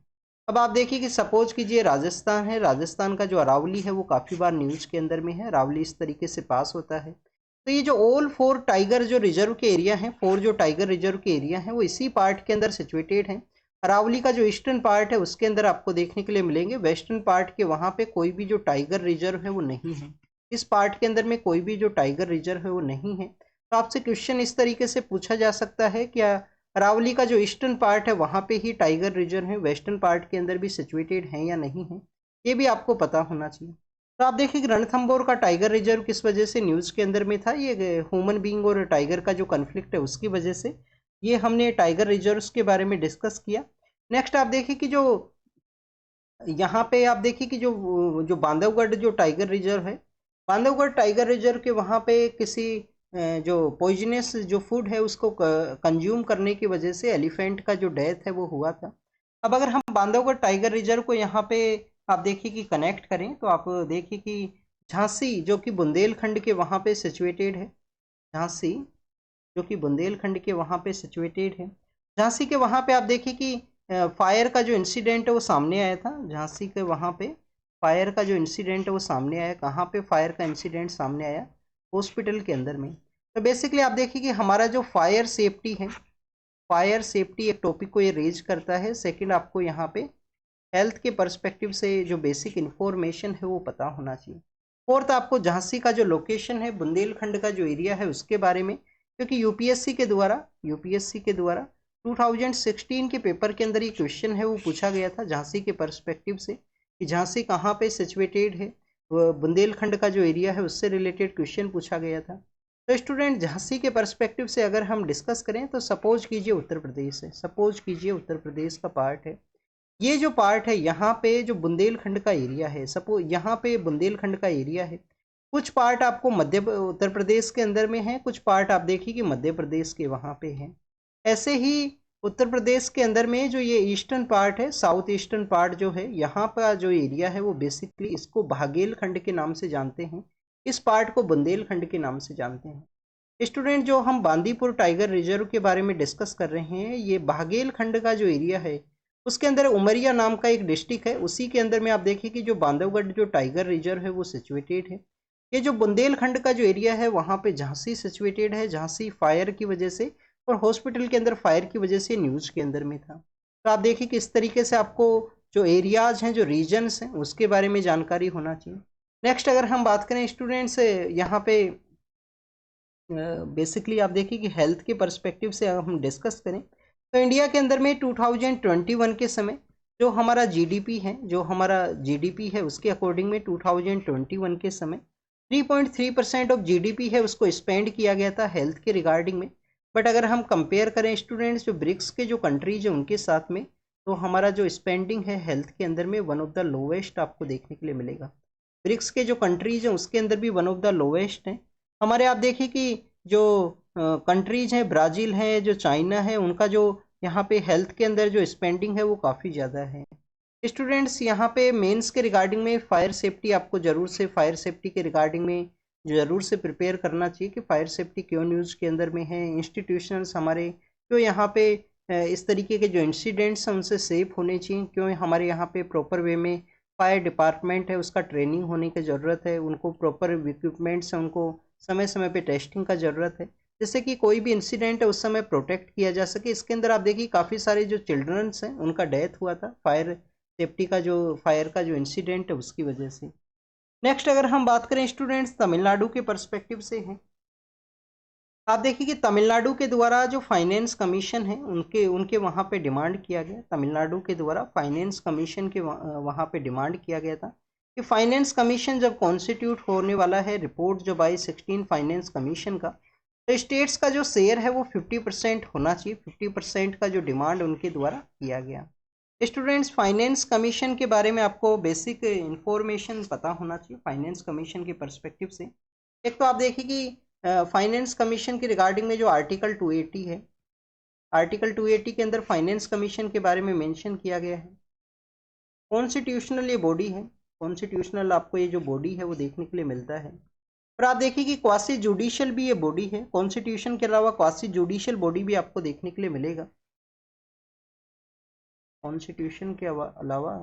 अब आप देखिए कि सपोज कीजिए राजस्थान है, राजस्थान का जो अरावली है वो काफ़ी बार न्यूज़ के अंदर में है, अरावली इस तरीके से पास होता है। तो ये जो ऑल 4 टाइगर जो रिजर्व के एरिया हैं, 4 जो टाइगर रिजर्व के एरिया हैं वो इसी पार्ट के अंदर सिचुएटेड हैं। अरावली का जो ईस्टर्न पार्ट है उसके अंदर आपको देखने के लिए मिलेंगे, वेस्टर्न पार्ट के वहाँ पे कोई भी जो टाइगर रिजर्व है वो नहीं है। इस पार्ट के अंदर में कोई भी जो टाइगर रिजर्व है वो नहीं है। तो आपसे क्वेश्चन इस तरीके से पूछा जा सकता है, क्या अरावली का जो ईस्टर्न पार्ट है वहाँ पे ही टाइगर रिजर्व है, वेस्टर्न पार्ट के अंदर भी सिचुएटेड है या नहीं है, ये भी आपको पता होना चाहिए। तो आप देखिए कि रणथंबोर का टाइगर रिजर्व किस वजह से न्यूज़ के अंदर में था, ये ह्यूमन बीइंग और टाइगर का जो कन्फ्लिक्ट है उसकी वजह से, ये हमने टाइगर रिजर्व्स के बारे में डिस्कस किया। नेक्स्ट आप देखिए कि जो यहाँ पे आप देखिए कि जो जो बांधवगढ़ जो टाइगर रिजर्व है, बांधवगढ़ टाइगर रिजर्व के वहाँ पे किसी जो पॉइजनस जो फूड है उसको कंज्यूम करने की वजह से एलिफेंट का जो डेथ है वो हुआ था। अब अगर हम बांधवगढ़ टाइगर रिजर्व को यहाँ पे आप देखिए कि कनेक्ट करें, तो आप देखिए कि झांसी जो कि बुंदेलखंड के वहाँ पे सिचुएटेड है, झांसी जो कि बुंदेलखंड के वहाँ पे सिचुएटेड है। झांसी के वहाँ पे आप देखिए कि फायर का जो इंसिडेंट है वो सामने आया था, झांसी के वहाँ पे फायर का जो इंसिडेंट है वो सामने आया। कहाँ पे फायर का इंसिडेंट सामने आया? हॉस्पिटल के अंदर में। तो बेसिकली आप देखिए कि हमारा जो फायर सेफ्टी है, फायर सेफ्टी एक टॉपिक को ये रेज करता है। सेकंड आपको यहाँ पे हेल्थ के पर्सपेक्टिव से जो बेसिक इन्फॉर्मेशन है वो पता होना चाहिए। फोर्थ आपको झांसी का जो लोकेशन है, बुंदेलखंड का जो एरिया है उसके बारे में, क्योंकि यूपीएससी के द्वारा 2016 के पेपर के अंदर ये क्वेश्चन है वो पूछा गया था झांसी के पर्सपेक्टिव से, कि झांसी कहाँ पे सिचुएटेड है, बुंदेलखंड का जो एरिया है उससे रिलेटेड क्वेश्चन पूछा गया था। तो स्टूडेंट झांसी के पर्सपेक्टिव से अगर हम डिस्कस करें तो सपोज कीजिए उत्तर प्रदेश है, सपोज कीजिए उत्तर प्रदेश का पार्ट है, ये जो पार्ट है यहाँ पे जो बुंदेलखंड का एरिया है, सपोज यहाँ पे बुंदेलखंड का एरिया है, कुछ पार्ट आपको उत्तर प्रदेश के अंदर में है, कुछ पार्ट आप देखिए कि मध्य प्रदेश के वहाँ पे है। ऐसे ही उत्तर प्रदेश के अंदर में जो ये ईस्टर्न पार्ट है, साउथ ईस्टर्न पार्ट जो है, यहाँ पर जो एरिया है वो बेसिकली इसको बाघेलखंड के नाम से जानते हैं, इस पार्ट को बुंदेलखंड के नाम से जानते हैं। स्टूडेंट जो हम बांदीपुर टाइगर रिजर्व के बारे में डिस्कस कर रहे हैं, ये बाघेलखंड का जो एरिया है उसके अंदर उमरिया नाम का एक डिस्ट्रिक्ट है, उसी के अंदर में आप देखिए कि जो बांधवगढ़ जो टाइगर रिजर्व है वो सिचुएटेड है। ये जो बुंदेलखंड का जो एरिया है वहाँ पे झांसी सिचुएटेड है, झांसी फायर की वजह से और हॉस्पिटल के अंदर फायर की वजह से न्यूज़ के अंदर में था। तो आप देखिए कि इस तरीके से आपको जो एरियाज हैं, जो रीजन्स हैं, उसके बारे में जानकारी होना चाहिए। नेक्स्ट अगर हम बात करें स्टूडेंट्स, यहाँ पे बेसिकली आप देखिए कि हेल्थ के पर्सपेक्टिव से हम डिस्कस करें तो इंडिया के अंदर में 2021 के समय जो हमारा जीडीपी है उसके अकॉर्डिंग में 2021 के समय 3.3% ऑफ जीडीपी है उसको स्पेंड किया गया था हेल्थ के रिगार्डिंग में। बट अगर हम कंपेयर करें स्टूडेंट्स जो ब्रिक्स के जो कंट्रीज हैं उनके साथ में, तो हमारा जो स्पेंडिंग है हेल्थ के अंदर में वन ऑफ द लोवेस्ट आपको देखने के लिए मिलेगा। ब्रिक्स के जो कंट्रीज हैं उसके अंदर भी वन ऑफ द लोवेस्ट हैं। हमारे आप देखिए कि जो कंट्रीज हैं, ब्राज़ील है, जो चाइना है, उनका जो यहाँ पे हेल्थ के अंदर जो स्पेंडिंग है वो काफ़ी ज़्यादा है। स्टूडेंट्स यहाँ पे मेंस के रिगार्डिंग में फायर सेफ्टी आपको ज़रूर से फायर सेफ्टी के रिगार्डिंग में ज़रूर से प्रिपेयर करना चाहिए कि फायर सेफ्टी क्यों न्यूज़ के अंदर में है। इंस्टीट्यूशंस हमारे क्यों यहाँ पे इस तरीके के जो इंसिडेंट्स हैं उनसे सेफ होने चाहिए, क्यों हमारे यहाँ पे प्रॉपर वे में फायर डिपार्टमेंट है उसका ट्रेनिंग होने की ज़रूरत है, उनको प्रॉपर इक्विपमेंट्स हैं उनको समय समय पे टेस्टिंग का ज़रूरत है, जिससे कि कोई भी इंसिडेंट है उस समय प्रोटेक्ट किया जा सके। इसके अंदर आप देखिए काफ़ी सारे जो चिल्ड्रंस हैं उनका डेथ हुआ था फायर सेफ्टी का जो फायर का जो इंसिडेंट है उसकी वजह से। नेक्स्ट अगर हम बात करें स्टूडेंट्स तमिलनाडु के पर्सपेक्टिव से हैं, आप देखिए कि तमिलनाडु के द्वारा जो फाइनेंस कमीशन है उनके उनके वहाँ पे डिमांड किया गया, तमिलनाडु के द्वारा फाइनेंस कमीशन के वहाँ पे डिमांड किया गया था कि फाइनेंस कमीशन जब कॉन्स्टिट्यूट होने वाला है, रिपोर्ट जो बाई 16 फाइनेंस कमीशन का, तो स्टेट्स का जो शेयर है वो 50% होना चाहिए। 50% का जो डिमांड उनके द्वारा किया गया। स्टूडेंट्स फाइनेंस कमीशन के बारे में आपको बेसिक इंफॉर्मेशन पता होना चाहिए फाइनेंस कमीशन के पर्सपेक्टिव से। एक तो आप देखिए कि फाइनेंस कमीशन के रिगार्डिंग में जो आर्टिकल 280 है, आर्टिकल 280 के अंदर फाइनेंस कमीशन के बारे में मेंशन किया गया है। कॉन्स्टिट्यूशनल ये बॉडी है, कॉन्स्टिट्यूशनल आपको ये जो बॉडी है वो देखने के लिए मिलता है। और आप देखिए कि क्वासी जुडिशियल भी ये बॉडी है, कॉन्स्टिट्यूशन के अलावा क्वासी जुडिशियल बॉडी भी आपको देखने के लिए मिलेगा। कॉन्स्टिट्यूशन के अलावा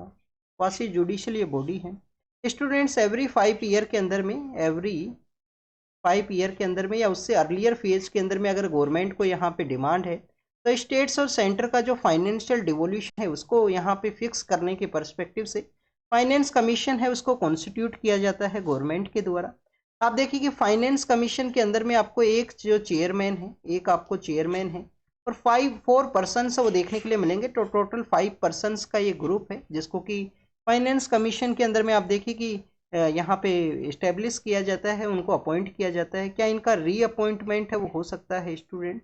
क्वासी जुडिशियल ये बॉडी है। स्टूडेंट्स एवरी 5 ईयर के अंदर में, एवरी 5 ईयर के अंदर में या उससे अर्लियर फेज के अंदर में अगर गवर्नमेंट को यहाँ पे डिमांड है तो स्टेट्स और सेंटर का जो फाइनेंशियल डिवोल्यूशन है उसको यहाँ पे फिक्स करने के पर्सपेक्टिव से फाइनेंस कमीशन है उसको कॉन्स्टिट्यूट किया जाता है गवर्नमेंट के द्वारा। आप देखिए कि फाइनेंस कमीशन के अंदर में आपको एक जो चेयरमैन है, एक आपको चेयरमैन है और 4 पर्सन वो देखने के लिए मिलेंगे। तो टोटल 5 पर्सन का ये ग्रुप है जिसको कि फाइनेंस कमीशन के अंदर में आप देखिए कि यहाँ पे इस्टेब्लिश किया जाता है, उनको अपॉइंट किया जाता है। क्या इनका रीअपॉइंटमेंट है वो हो सकता है स्टूडेंट?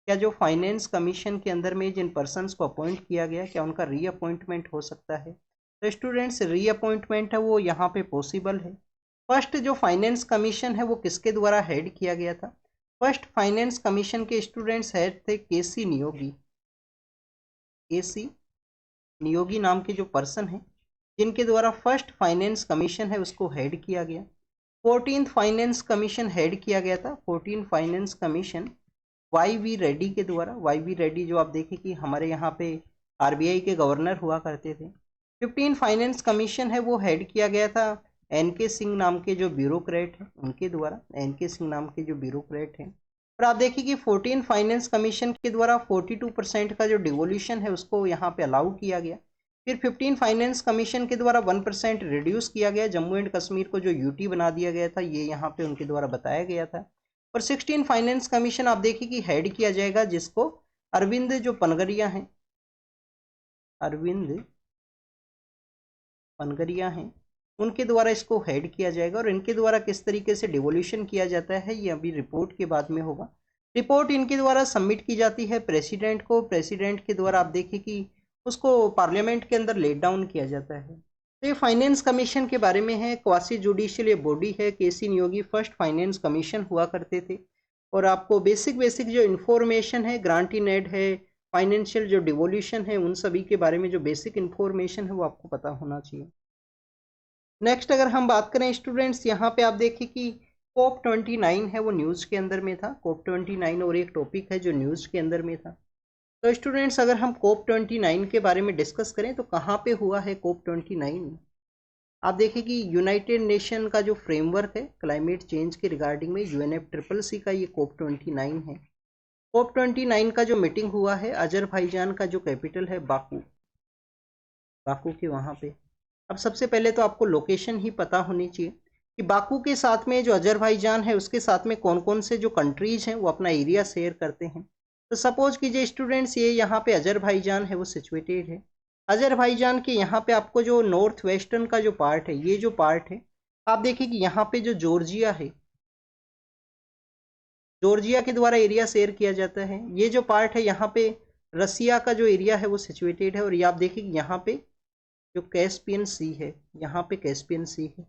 क्या जो फाइनेंस कमीशन के अंदर में जिन पर्सन्स को अपॉइंट किया गया क्या उनका रीअपॉइंटमेंट हो सकता है? तो स्टूडेंट्स रीअपॉइंटमेंट है वो यहाँ पे पॉसिबल है। फर्स्ट जो फाइनेंस कमीशन है वो किसके द्वारा हेड किया गया था? फर्स्ट फाइनेंस कमीशन के स्टूडेंट्स हेड थे केसी नियोगी। केसी नियोगी नाम के जो पर्सन है जिनके द्वारा फर्स्ट फाइनेंस कमीशन है उसको हेड किया गया। 14th फाइनेंस कमीशन हेड किया गया था, 14 फाइनेंस कमीशन YV रेड्डी के द्वारा। YV रेड्डी जो आप देखें कि हमारे यहाँ पे RBI के गवर्नर हुआ करते थे। 15 फाइनेंस कमीशन है वो हेड किया गया था NK सिंह नाम के जो ब्यूरोक्रेट हैं उनके द्वारा, NK सिंह नाम के जो ब्यूरोक्रेट हैं। और आप देखिए कि 14 फाइनेंस कमीशन के द्वारा 42% का जो डिवोल्यूशन है उसको यहाँ पे अलाउ किया गया। फिर 15 फाइनेंस कमीशन के द्वारा 1% रिड्यूस किया गया, जम्मू एंड कश्मीर को जो यूटी बना दिया गया था ये यहाँ पे उनके द्वारा बताया गया था। और 16 फाइनेंस कमीशन आप देखिए कि हेड किया जाएगा जिसको अरविंद जो पनगरिया हैं, अरविंद पनगरिया हैं उनके द्वारा इसको हेड किया जाएगा। और इनके द्वारा किस तरीके से डिवोल्यूशन किया जाता है ये अभी रिपोर्ट के बाद में होगा। रिपोर्ट इनके द्वारा सबमिट की जाती है प्रेसिडेंट को, प्रेसिडेंट के द्वारा आप देखिए कि उसको पार्लियामेंट के अंदर लेट डाउन किया जाता है। तो ये फाइनेंस कमीशन के बारे में है। क्वासी जुडिशियल ये बॉडी है, केसी नियोगी फर्स्ट फाइनेंस कमीशन हुआ करते थे। और आपको बेसिक जो इन्फॉर्मेशन है, ग्रांट इन एड है, फाइनेंशियल जो डिवोल्यूशन है, उन सभी के बारे में जो बेसिक इन्फॉर्मेशन है वो आपको पता होना चाहिए। नेक्स्ट अगर हम बात करें स्टूडेंट्स, यहाँ पे आप देखिए कि COP29 है वो न्यूज़ के अंदर में था। COP29 और एक टॉपिक है जो न्यूज़ के अंदर में था। तो स्टूडेंट्स अगर हम COP29 के बारे में डिस्कस करें तो कहाँ पे हुआ है COP29? आप देखिए कि यूनाइटेड नेशन का जो फ्रेमवर्क है क्लाइमेट चेंज के रिगार्डिंग में, UNFCCC का ये COP29 है। COP29 का जो मीटिंग हुआ है अजरबैजान का जो कैपिटल है बाकू, बाकू के वहाँ पे। अब सबसे पहले तो आपको लोकेशन ही पता होनी चाहिए कि बाकू के साथ में जो अजरबैजान है उसके साथ में कौन कौन से जो कंट्रीज हैं वो अपना एरिया शेयर करते हैं। तो सपोज कीजिए स्टूडेंट्स ये यहाँ पे अजरबैजान है वो सिचुएटेड है। अजरबैजान के यहाँ पे आपको जो नॉर्थ वेस्टर्न का जो पार्ट है, ये जो पार्ट है आप देखिए कि यहाँ पे जो जॉर्जिया है, जॉर्जिया के द्वारा एरिया शेयर किया जाता है। ये जो पार्ट है यहाँ पे रसिया का जो एरिया है वो सिचुएटेड है। और ये आप देखिए कि यहाँ पे जो कैस्पियन सी है, यहाँ पे कैस्पियन सी है।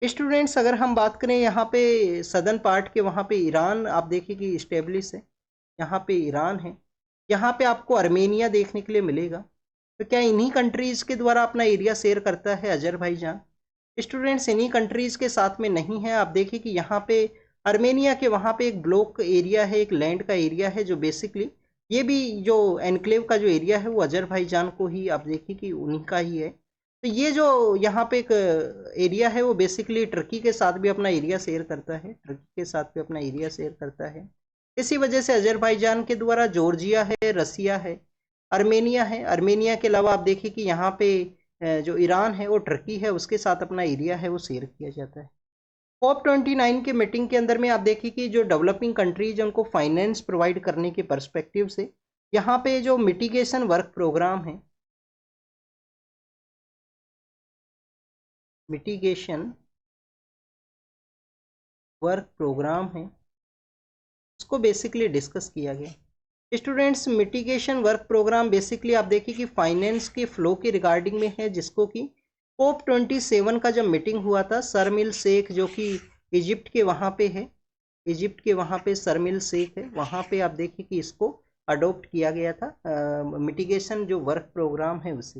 स्टूडेंट्स अगर हम बात करें यहाँ पे सदर्न पार्ट के, वहाँ पे ईरान आप देखिए कि इस्टेब्लिश है, यहाँ पे ईरान है, यहाँ पे आपको अर्मेनिया देखने के लिए मिलेगा। तो क्या इन्हीं कंट्रीज़ के द्वारा अपना एरिया शेयर करता है अजरबैजान? स्टूडेंट्स इन्हीं कंट्रीज़ के साथ में नहीं है। आप देखिए कि यहाँ पे अर्मेनिया के वहाँ पे एक ब्लॉक एरिया है, एक लैंड का एरिया है, जो बेसिकली ये भी जो एनक्लेव का जो एरिया है वो अजरबैजान को ही आप देखिए कि उन्हीं का ही है। तो ये जो यहाँ पे एक एरिया है वो बेसिकली टर्की के साथ भी अपना एरिया शेयर करता है, टर्की के साथ भी अपना एरिया शेयर करता है। इसी वजह से अजरबैजान के द्वारा जॉर्जिया है, रसिया है, अर्मेनिया है। अर्मेनिया के अलावा आप देखिए कि यहाँ पे जो ईरान है वो टर्की है, उसके साथ अपना एरिया है वो शेयर किया जाता है। COP29 के मीटिंग के अंदर में आप देखिए कि जो डेवलपिंग कंट्रीज है उनको फाइनेंस प्रोवाइड करने के पर्सपेक्टिव से यहाँ पे जो मिटिगेशन वर्क प्रोग्राम है, मिटिगेशन वर्क प्रोग्राम है, उसको बेसिकली डिस्कस किया गया। Students mitigation work program basically आप देखिए कि फाइनेंस के फ्लो के रिगार्डिंग में है, जिसको कि COP27 का जब मीटिंग हुआ था, शर्म शेख जो कि इजिप्ट के वहाँ पे है, इजिप्ट के वहाँ पे शर्म शेख है, वहाँ पे आप देखिए कि इसको अडोप्ट किया गया था मिटिगेशन जो वर्क प्रोग्राम है उसे।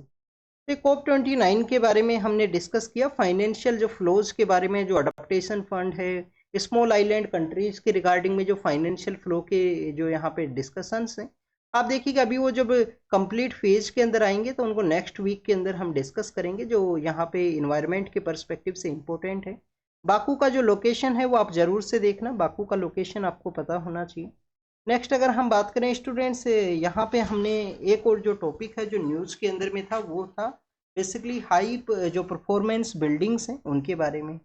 तो COP29 के बारे में हमने डिस्कस किया, फाइनेंशियल जो फ्लोज के बारे में, जो अडोप्टेशन फंड है, स्मॉल आइलैंड कंट्रीज के रिगार्डिंग में जो फाइनेंशियल फ्लो के जो यहाँ पे डिस्कशंस हैं, आप देखिएगा अभी वो जब कंप्लीट फेज के अंदर आएंगे तो उनको नेक्स्ट वीक के अंदर हम डिस्कस करेंगे, जो यहाँ पे इन्वायरमेंट के परस्पेक्टिव से इम्पोर्टेंट है। बाकू का जो लोकेशन है वो आप ज़रूर से देखना, बाकू का लोकेशन आपको पता होना चाहिए। नेक्स्ट अगर हम बात करें स्टूडेंट्स, यहाँ पे हमने एक और जो टॉपिक है जो न्यूज़ के अंदर में था वो था बेसिकली हाई जो परफॉर्मेंस बिल्डिंग्स हैं उनके बारे में।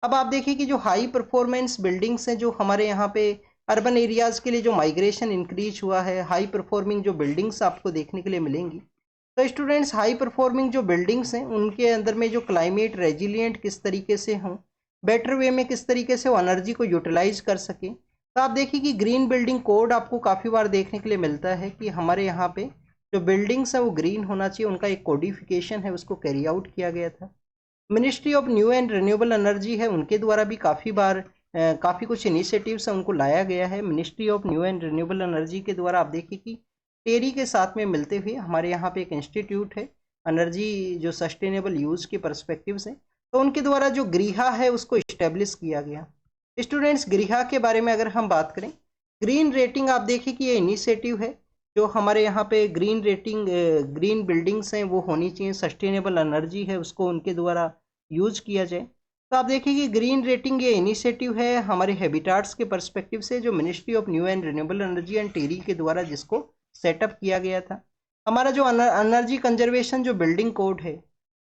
अब आप देखिए कि जो हाई परफॉर्मेंस बिल्डिंग्स हैं, जो हमारे यहाँ पे अर्बन एरियाज़ के लिए जो माइग्रेशन इंक्रीज हुआ है, हाई परफॉर्मिंग जो बिल्डिंग्स आपको देखने के लिए मिलेंगी। तो स्टूडेंट्स हाई परफॉर्मिंग जो बिल्डिंग्स हैं उनके अंदर में जो क्लाइमेट रेजिलिएंट किस तरीके से हों, बेटर वे में किस तरीके से वो एनर्जी को यूटिलाइज कर सकें। तो आप देखिए कि ग्रीन बिल्डिंग कोड आपको काफ़ी बार देखने के लिए मिलता है कि हमारे यहाँ पे जो बिल्डिंग्स है वो ग्रीन होना चाहिए, उनका एक कोडिफिकेशन है उसको कैरी आउट किया गया था। Ministry of new and renewable energy है, उनके द्वारा भी काफ़ी बार काफ़ी कुछ इनिशिएटिव्स है उनको लाया गया है। Ministry of new and renewable energy के द्वारा आप देखिए कि टेरी के साथ में मिलते हुए हमारे यहाँ पे एक इंस्टीट्यूट है एनर्जी जो सस्टेनेबल यूज़ के परस्पेक्टिव से, तो उनके द्वारा जो गृहा है उसको इस्टेब्लिश किया गया। स्टूडेंट्स गृहा के बारे में अगर हम बात करें, ग्रीन रेटिंग आप देखिए कि ये इनिशिएटिव है जो हमारे यहाँ पे ग्रीन रेटिंग ग्रीन बिल्डिंग्स हैं वो होनी चाहिए, सस्टेनेबल एनर्जी है उसको उनके द्वारा यूज किया जाए। तो आप देखिए कि ग्रीन रेटिंग ये इनिशिएटिव है हमारे हैबिटाट्स के पर्सपेक्टिव से, जो ministry of new and renewable energy and TERI के द्वारा जिसको सेटअप किया गया था। हमारा जो एनर्जी कंजर्वेशन जो बिल्डिंग कोड है,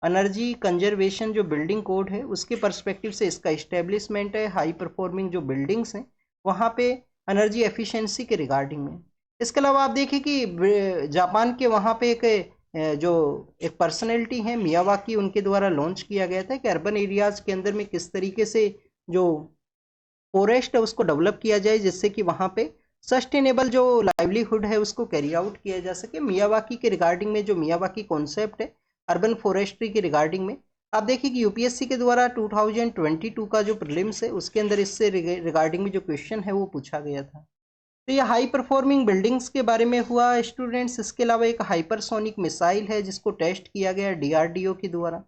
एनर्जी कंजर्वेशन जो बिल्डिंग कोड है उसके पर्सपेक्टिव से इसका इस्टेब्लिशमेंट है हाई परफॉर्मिंग जो बिल्डिंग्स हैं वहाँ पे एनर्जी एफिशिएंसी के रिगार्डिंग में। इसके अलावा आप देखिए कि जापान के वहाँ पे एक जो एक पर्सनैलिटी है मियावाकी, उनके द्वारा लॉन्च किया गया था कि अर्बन एरियाज़ के अंदर में किस तरीके से जो फॉरेस्ट है उसको डेवलप किया जाए जिससे कि वहाँ पे सस्टेनेबल जो लाइवलीहुड है उसको कैरी आउट किया जा सके। मियावाकी के रिगार्डिंग में जो मियावाकी कॉन्सेप्ट है अर्बन फॉरेस्ट्री के रिगार्डिंग में, आप देखिए कि यूपीएससी के द्वारा 2022 का जो प्रीलिम्स है उसके अंदर इससे रिगार्डिंग में जो क्वेश्चन है वो पूछा गया था। तो ये हाई परफॉर्मिंग बिल्डिंग्स के बारे में हुआ स्टूडेंट्स। इसके अलावा एक हाइपरसोनिक मिसाइल है जिसको टेस्ट किया गया डीआरडीओ के द्वारा।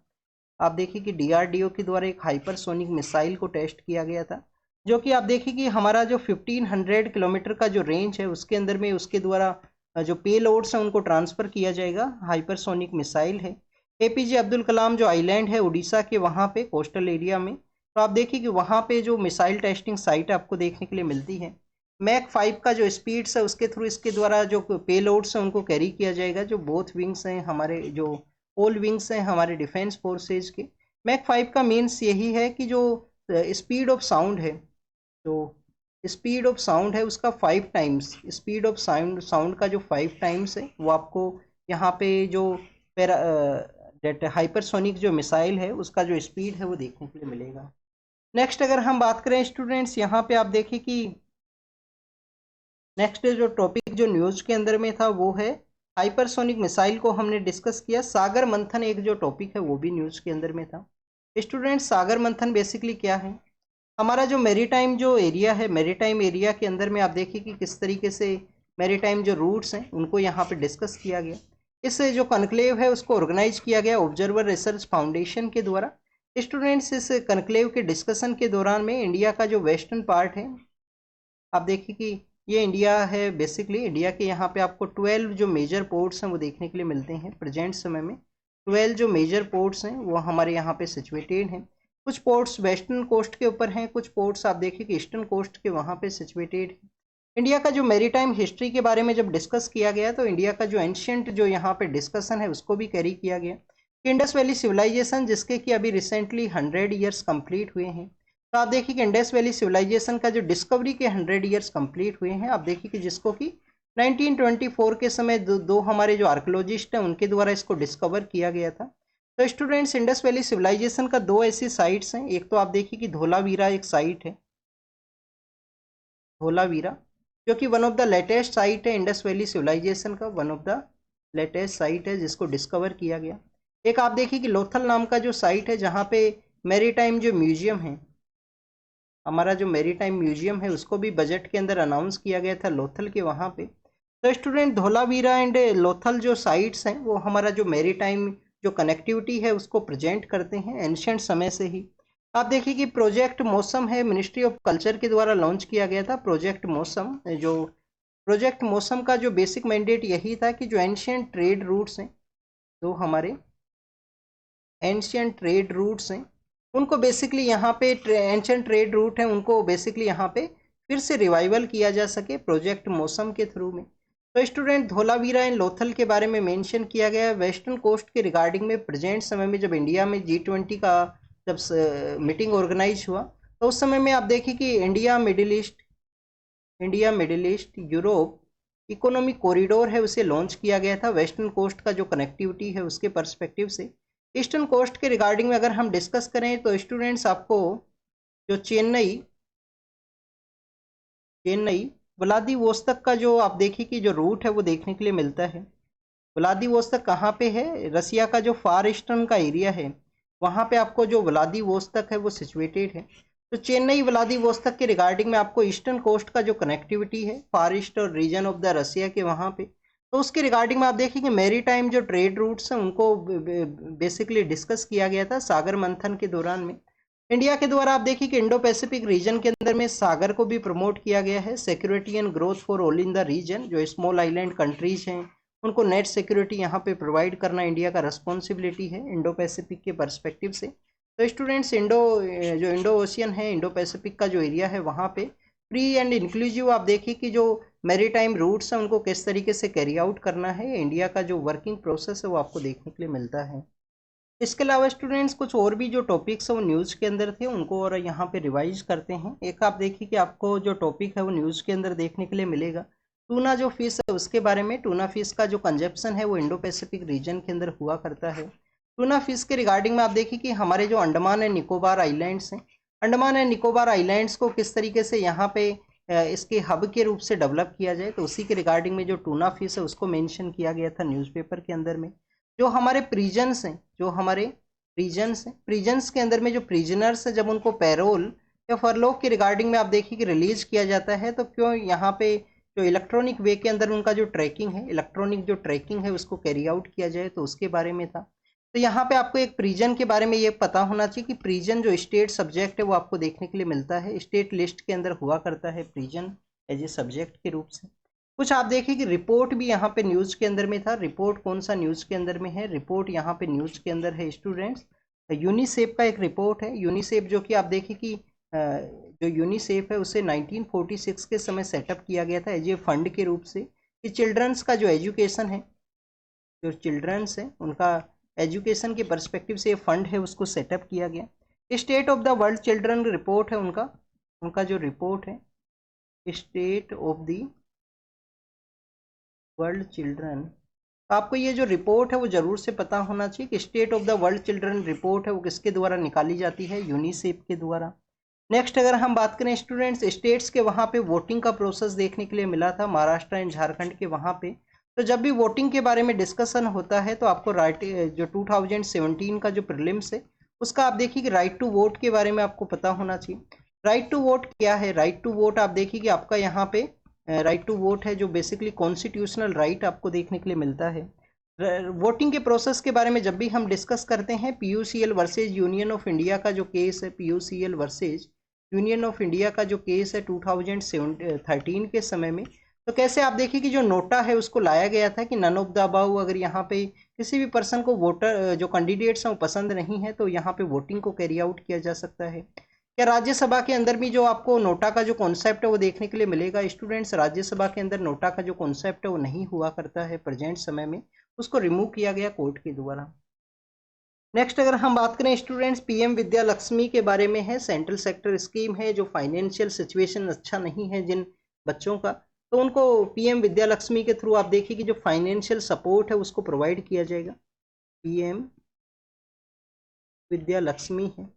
आप देखिए कि डीआरडीओ के द्वारा एक हाइपरसोनिक मिसाइल को टेस्ट किया गया था, जो कि आप देखिए कि हमारा जो 1500 किलोमीटर का जो रेंज है उसके अंदर में उसके द्वारा जो पे लोड्स हैं उनको ट्रांसफ़र किया जाएगा। हाइपरसोनिक मिसाइल है। एपीजे अब्दुल कलाम जो आइलैंड है उड़ीसा के वहाँ पे कोस्टल एरिया में, तो आप देखिए कि वहाँ पे जो मिसाइल टेस्टिंग साइट आपको देखने के लिए मिलती है। मैक 5 का जो स्पीड्स है उसके थ्रू इसके द्वारा जो पे लोड्स हैं उनको कैरी किया जाएगा, जो बोथ विंग्स हैं हमारे जो ऑल विंग्स हैं हमारे डिफेंस फोर्सेज के। मैक 5 का मीन्स यही है कि जो स्पीड ऑफ साउंड है, जो स्पीड ऑफ साउंड है उसका 5 टाइम्स, स्पीड ऑफ साउंड का जो 5 टाइम्स है वो आपको यहाँ पे जो हाइपरसोनिक जो मिसाइल है उसका जो स्पीड है वो देखने के लिए मिलेगा। नेक्स्ट अगर हम बात करें स्टूडेंट्स, यहाँ पे आप देखिए कि नेक्स्ट जो टॉपिक जो न्यूज़ के अंदर में था वो है हाइपरसोनिक मिसाइल को हमने डिस्कस किया। सागर मंथन एक जो टॉपिक है वो भी न्यूज़ के अंदर में था। स्टूडेंट्स सागर मंथन बेसिकली क्या है? हमारा जो मेरीटाइम जो एरिया है, मेरीटाइम एरिया के अंदर में आप देखिए कि किस तरीके से मेरीटाइम जो रूट्स हैं उनको यहाँ पे डिस्कस किया गया। इस जो कॉन्क्लेव है उसको ऑर्गेनाइज किया गया ऑब्जर्वर रिसर्च फाउंडेशन के द्वारा। स्टूडेंट्स इस कॉन्क्लेव के डिस्कशन के दौरान में इंडिया का जो वेस्टर्न पार्ट है, आप देखिए कि ये इंडिया है। बेसिकली इंडिया के यहाँ पे आपको 12 जो मेजर पोर्ट्स हैं वो देखने के लिए मिलते हैं। प्रेजेंट समय में 12 जो मेजर पोर्ट्स हैं वो हमारे यहाँ पे सिचुएटेड हैं। कुछ पोर्ट्स वेस्टर्न कोस्ट के ऊपर हैं, कुछ पोर्ट्स आप देखिए कि ईस्टर्न कोस्ट के वहाँ पे सिचुएटेड है। इंडिया का जो मैरीटाइम हिस्ट्री के बारे में जब डिस्कस किया गया तो इंडिया का जो एंशियंट जो यहाँ पे डिस्कशन है उसको भी कैरी किया गया। इंडस वैली सिविलाइजेशन जिसके कि अभी रिसेंटली 100 ईयर्स कंप्लीट हुए हैं, तो आप देखिए कि इंडस वैली सिविलाइजेशन का जो डिस्कवरी के 100 ईयर्स कंप्लीट हुए हैं। आप देखिए कि जिसको कि 1924 के समय दो हमारे जो आर्कियोलॉजिस्ट हैं उनके द्वारा इसको डिस्कवर किया गया था। तो स्टूडेंट्स इंडस वैली सिविलाइजेशन का दो ऐसी साइट्स हैं, एक तो आप देखिए कि धोलावीरा एक साइट है, धोलावीरा जो कि one of the latest site है इंडस वैली सिविलाइजेशन का, one of the latest site है जिसको डिस्कवर किया गया। एक आप देखिए कि लोथल नाम का जो साइट है जहाँ पे मैरीटाइम जो म्यूजियम है, हमारा जो मैरीटाइम म्यूजियम है उसको भी बजट के अंदर अनाउंस किया गया था लोथल के वहाँ पे। तो स्टूडेंट धोलावीरा एंड लोथल जो साइट्स हैं वो हमारा जो मैरीटाइम जो कनेक्टिविटी है उसको प्रेजेंट करते हैं एंशियंट समय से ही। आप देखिए कि प्रोजेक्ट मौसम है, मिनिस्ट्री ऑफ कल्चर के द्वारा लॉन्च किया गया था प्रोजेक्ट मौसम। जो प्रोजेक्ट मौसम का जो बेसिक मैंडेट यही था कि जो एंशियंट ट्रेड रूट्स हैं, जो हमारे एंशियंट ट्रेड रूट्स हैं उनको बेसिकली यहाँ पे एंशियंट ट्रेड रूट हैं उनको बेसिकली यहाँ पे फिर से रिवाइवल किया जा सके प्रोजेक्ट मौसम के थ्रू में। तो स्टूडेंट धोलावीरा एंड लोथल के बारे में मेंशन किया गया है। वेस्टर्न कोस्ट के रिगार्डिंग में प्रेजेंट समय में जब इंडिया में G20 का जब मीटिंग ऑर्गेनाइज हुआ तो उस समय में आप देखिए कि India middle east Europe economic corridor है उसे लॉन्च किया गया था। वेस्टर्न कोस्ट का जो कनेक्टिविटी है उसके पर्सपेक्टिव से ईस्टर्न कोस्ट के रिगार्डिंग में अगर हम डिस्कस करें तो स्टूडेंट्स आपको जो चेन्नई व्लादिवोस्तोक का जो आप देखिए कि जो रूट है वो देखने के लिए मिलता है। व्लादिवोस्तोक कहाँ पे है? रसिया का जो फार ईस्टर्न का एरिया है वहाँ पे आपको जो व्लादिवोस्तोक है वो सिचुएटेड है। तो चेन्नई व्लादिवोस्तोक के रिगार्डिंग में आपको ईस्टर्न कोस्ट का जो कनेक्टिविटी है फार ईस्ट और रीजन ऑफ द रसिया के वहाँ पे, तो उसके रिगार्डिंग में आप देखेंगे मैरी टाइम जो ट्रेड रूट्स हैं उनको बेसिकली डिस्कस किया गया था सागर मंथन के दौरान में। इंडिया के द्वारा आप देखिए कि इंडो पैसिफिक रीजन के अंदर में सागर को भी प्रमोट किया गया है। Security and growth for all in the region, जो स्मॉल आइलैंड कंट्रीज हैं उनको नेट सिक्योरिटी यहाँ पे प्रोवाइड करना इंडिया का रिस्पॉन्सिबिलिटी है इंडो पैसिफिक के पर्सपेक्टिव से। तो स्टूडेंट्स जो इंडो ओशियन है, इंडो पैसिफिक का जो एरिया है वहाँ पे फ्री एंड इंक्लूसिव आप देखिए कि जो मैरीटाइम रूट्स हैं उनको किस तरीके से कैरी आउट करना है, इंडिया का जो वर्किंग प्रोसेस है वो आपको देखने के लिए मिलता है। इसके अलावा स्टूडेंट्स कुछ और भी जो टॉपिक्स है वो न्यूज़ के अंदर थे उनको और यहाँ पे रिवाइज करते हैं। एक आप देखिए कि आपको जो टॉपिक है वो न्यूज़ के अंदर देखने के लिए मिलेगा। टूना जो फिश है उसके बारे में, टूना फिश का जो कंजप्शन है वो इंडो पैसिफिक रीजन के अंदर हुआ करता है। टूना फिश के रिगार्डिंग में आप देखिए कि हमारे जो अंडमान एंड निकोबार आइलैंड्स हैं, अंडमान एंड निकोबार आइलैंड्स को किस तरीके से यहाँ पे इसके हब के रूप से डेवलप किया जाए, तो उसी के रिगार्डिंग में जो टूना फिश है उसको मेंशन किया गया था न्यूज़पेपर के अंदर में। जो हमारे प्रिजन्स हैं, प्रिजन्स के अंदर में जो प्रिजनर्स हैं जब उनको पैरोल या फरलोक के रिगार्डिंग में आप देखिए कि रिलीज किया जाता है तो क्यों यहाँ पे जो इलेक्ट्रॉनिक वे के अंदर उनका जो ट्रैकिंग है, इलेक्ट्रॉनिक जो ट्रैकिंग है उसको कैरी आउट किया जाए, तो उसके बारे में था। तो यहाँ पे आपको एक प्रिजन के बारे में ये पता होना चाहिए कि प्रिजन जो स्टेट सब्जेक्ट है वो आपको देखने के लिए मिलता है, स्टेट लिस्ट के अंदर हुआ करता है प्रिजन एज ए सब्जेक्ट के रूप से। कुछ आप देखिए कि रिपोर्ट भी यहाँ पे न्यूज़ के अंदर में था। रिपोर्ट कौन सा न्यूज़ के अंदर में है? रिपोर्ट यहाँ पे न्यूज़ के अंदर है स्टूडेंट्स, यूनिसेफ का एक रिपोर्ट है। यूनिसेफ जो कि आप देखिए कि जो यूनिसेफ है उसे 1946 के समय सेटअप किया गया था एज ए फंड के रूप से कि चिल्ड्रंस का जो एजुकेशन है, जो चिल्ड्रंस है उनका एजुकेशन के पर्सपेक्टिव से फंड है उसको सेटअप किया गया। State of the world children report है उनका जो रिपोर्ट है state of the world children. आपको ये जो रिपोर्ट है वो जरूर से पता होना चाहिए कि state of the world children report है वो किसके द्वारा निकाली जाती है? यूनिसेफ के द्वारा। नेक्स्ट अगर हम बात करें स्टूडेंट्स, स्टेट्स के वहाँ पे वोटिंग का प्रोसेस देखने के लिए मिला था महाराष्ट्र एंड झारखंड के वहाँ पे। तो जब भी वोटिंग के बारे में डिस्कशन होता है तो आपको जो 2017 का जो प्रीलिम्स है उसका आप देखिए कि राइट टू वोट के बारे में आपको पता होना चाहिए। राइट टू वोट क्या है? राइट टू वोट आप देखिए कि आपका यहाँ पे राइट टू वोट है जो बेसिकली कॉन्स्टिट्यूशनल राइट आपको देखने के लिए मिलता है। वोटिंग के प्रोसेस के बारे में जब भी हम डिस्कस करते हैं, PUCL versus union of India का जो केस है, PUCL versus union of India का जो केस है 2013 के समय में, तो कैसे आप देखिए कि जो नोटा है उसको लाया गया था कि नन ऑफ द अबव, अगर यहाँ पे किसी भी पर्सन को वोटर जो कैंडिडेट्स हैं वो पसंद नहीं है तो यहाँ पे वोटिंग को कैरी आउट किया जा सकता है। क्या राज्यसभा के अंदर भी जो आपको नोटा का जो कॉन्सेप्ट है वो देखने के लिए मिलेगा स्टूडेंट्स? राज्यसभा के अंदर नोटा का जो कॉन्सेप्ट है वो नहीं हुआ करता है प्रेजेंट समय में, उसको रिमूव किया गया कोर्ट के द्वारा। नेक्स्ट अगर हम बात करें स्टूडेंट्स, पीएम विद्या लक्ष्मी के बारे में है, सेंट्रल सेक्टर स्कीम है। जो फाइनेंशियल सिचुएशन अच्छा नहीं है जिन बच्चों का, तो उनको पीएम विद्या लक्ष्मी के थ्रू आप देखिए कि जो फाइनेंशियल सपोर्ट है उसको प्रोवाइड किया जाएगा। पीएम विद्या लक्ष्मी है,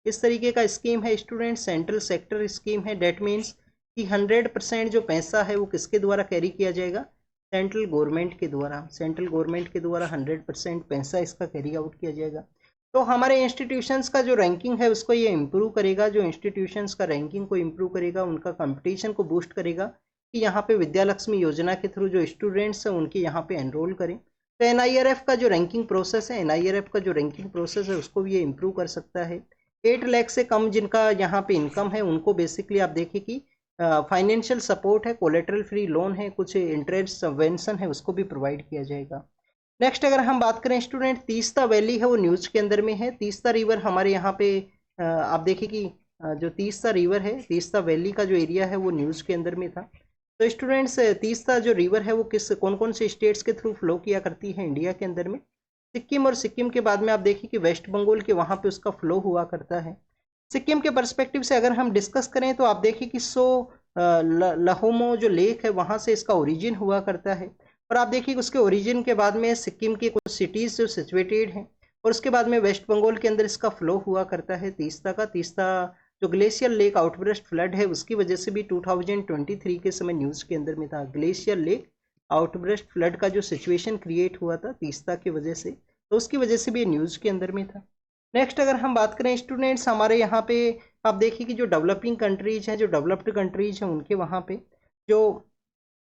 इस तरीके का स्कीम है स्टूडेंट, सेंट्रल सेक्टर स्कीम है। डेट मीन्स कि 100% जो पैसा है वो किसके द्वारा कैरी किया जाएगा? सेंट्रल गवर्नमेंट के द्वारा। सेंट्रल गवर्नमेंट के द्वारा 100% पैसा इसका कैरी आउट किया जाएगा। तो हमारे इंस्टीट्यूशंस का जो रैंकिंग है उसको ये इम्प्रूव करेगा। जो इंस्टीट्यूशंस का रैंकिंग को इम्प्रूव करेगा, उनका कंपटीशन को बूस्ट करेगा कि यहाँ पे विद्या लक्ष्मी योजना के थ्रू जो स्टूडेंट्स हैं उनके यहाँ पे एनरोल करें। तो एनआईआरएफ का जो रैंकिंग प्रोसेस है, एनआईआरएफ का जो रैंकिंग प्रोसेस है उसको भी ये इम्प्रूव कर सकता है। 8 लाख से कम जिनका यहाँ पे इनकम है उनको बेसिकली आप देखिए कि फाइनेंशियल सपोर्ट है, कोलेटरल फ्री लोन है, कुछ इंटरेस्ट सबवेंशन है, उसको भी प्रोवाइड किया जाएगा। नेक्स्ट अगर हम बात करें स्टूडेंट, तीस्ता वैली है वो न्यूज़ के अंदर में है। तीस्ता रिवर हमारे यहाँ पे आप देखिए कि जो तीस्ता रिवर है, तीस्ता वैली का जो एरिया है वो न्यूज़ के अंदर में था। तो स्टूडेंट्स, तीस्ता जो रिवर है वो कौन कौन से स्टेट्स के थ्रू फ्लो किया करती है इंडिया के अंदर में? सिक्किम, और सिक्किम के बाद में आप देखिए कि वेस्ट बंगाल के वहाँ पे उसका फ्लो हुआ करता है। सिक्किम के पर्सपेक्टिव से अगर हम डिस्कस करें तो आप देखिए कि लहोमो जो लेक है वहाँ से इसका ओरिजिन हुआ करता है। और आप देखिए उसके ओरिजिन के बाद में सिक्किम की कुछ सिटीज़ जो सिचुएटेड हैं, और उसके बाद में वेस्ट बंगाल के अंदर इसका फ्लो हुआ करता है तीस्ता का। तीस्ता जो ग्लेशियर लेक आउटबर्स्ट फ्लड है उसकी वजह से भी 2023 के समय न्यूज़ के अंदर में था। ग्लेशियर लेक आउटबर्स्ट फ्लड का जो सिचुएशन क्रिएट हुआ था तीस्ता की वजह से, तो उसकी वजह से भी ये न्यूज़ के अंदर में था। नेक्स्ट अगर हम बात करें स्टूडेंट्स, हमारे यहाँ पे आप देखिए कि जो डेवलपिंग कंट्रीज हैं, जो डेवलप्ड कंट्रीज हैं, उनके वहाँ पे जो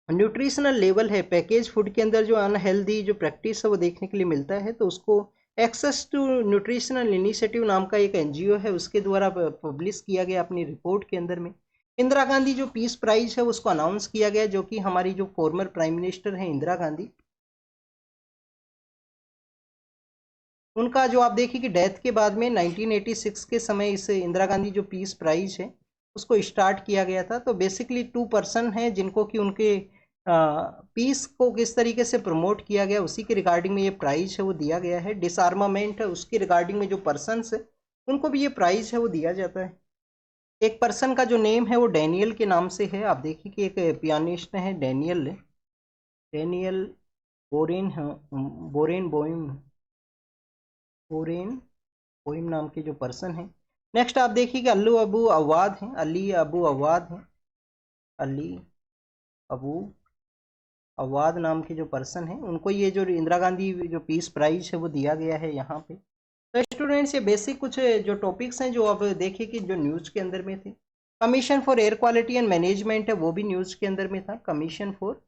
न्यूट्रिशनल लेवल है पैकेज फूड के अंदर, जो अनहेल्दी जो प्रैक्टिस है वो देखने के लिए मिलता है। तो उसको एक्सेस टू न्यूट्रिशनल इनिशिएटिव नाम का एक एनजीओ है उसके द्वारा पब्लिश किया गया अपनी रिपोर्ट के अंदर में। इंदिरा गांधी जो पीस प्राइज है उसको अनाउंस किया गया, जो कि हमारी जो फॉर्मर प्राइम मिनिस्टर हैं इंदिरा गांधी, उनका जो आप देखिए कि डेथ के बाद में 1986 के समय इस इंदिरा गांधी जो पीस प्राइज है उसको स्टार्ट किया गया था। तो बेसिकली 2 पर्सन हैं जिनको कि उनके पीस को किस तरीके से प्रमोट किया गया उसी के रिगार्डिंग में ये प्राइज है वो दिया गया है। डिसआर्मामेंट है उसके रिगार्डिंग में जो पर्सनस है उनको भी ये प्राइज है वो दिया जाता है। एक पर्सन का जो नेम है वो डैनियल के नाम से है। आप देखिए कि एक पियानिस्ट है डैनियल बोरेन बोरेन बोइम बोरेन बोइम नाम के जो पर्सन है। नेक्स्ट आप देखिए कि अली अबू अवाद हैं, अली अबू अवाद हैं, अली अबू अवाद नाम के जो पर्सन हैं उनको ये जो इंदिरा गांधी जो पीस प्राइज है वो दिया गया है यहाँ पे। तो स्टूडेंट्स, ये बेसिक कुछ जो टॉपिक्स हैं जो अब देखिए कि जो न्यूज़ के अंदर में थे। Commission for air quality and management है वो भी न्यूज़ के अंदर में था, commission for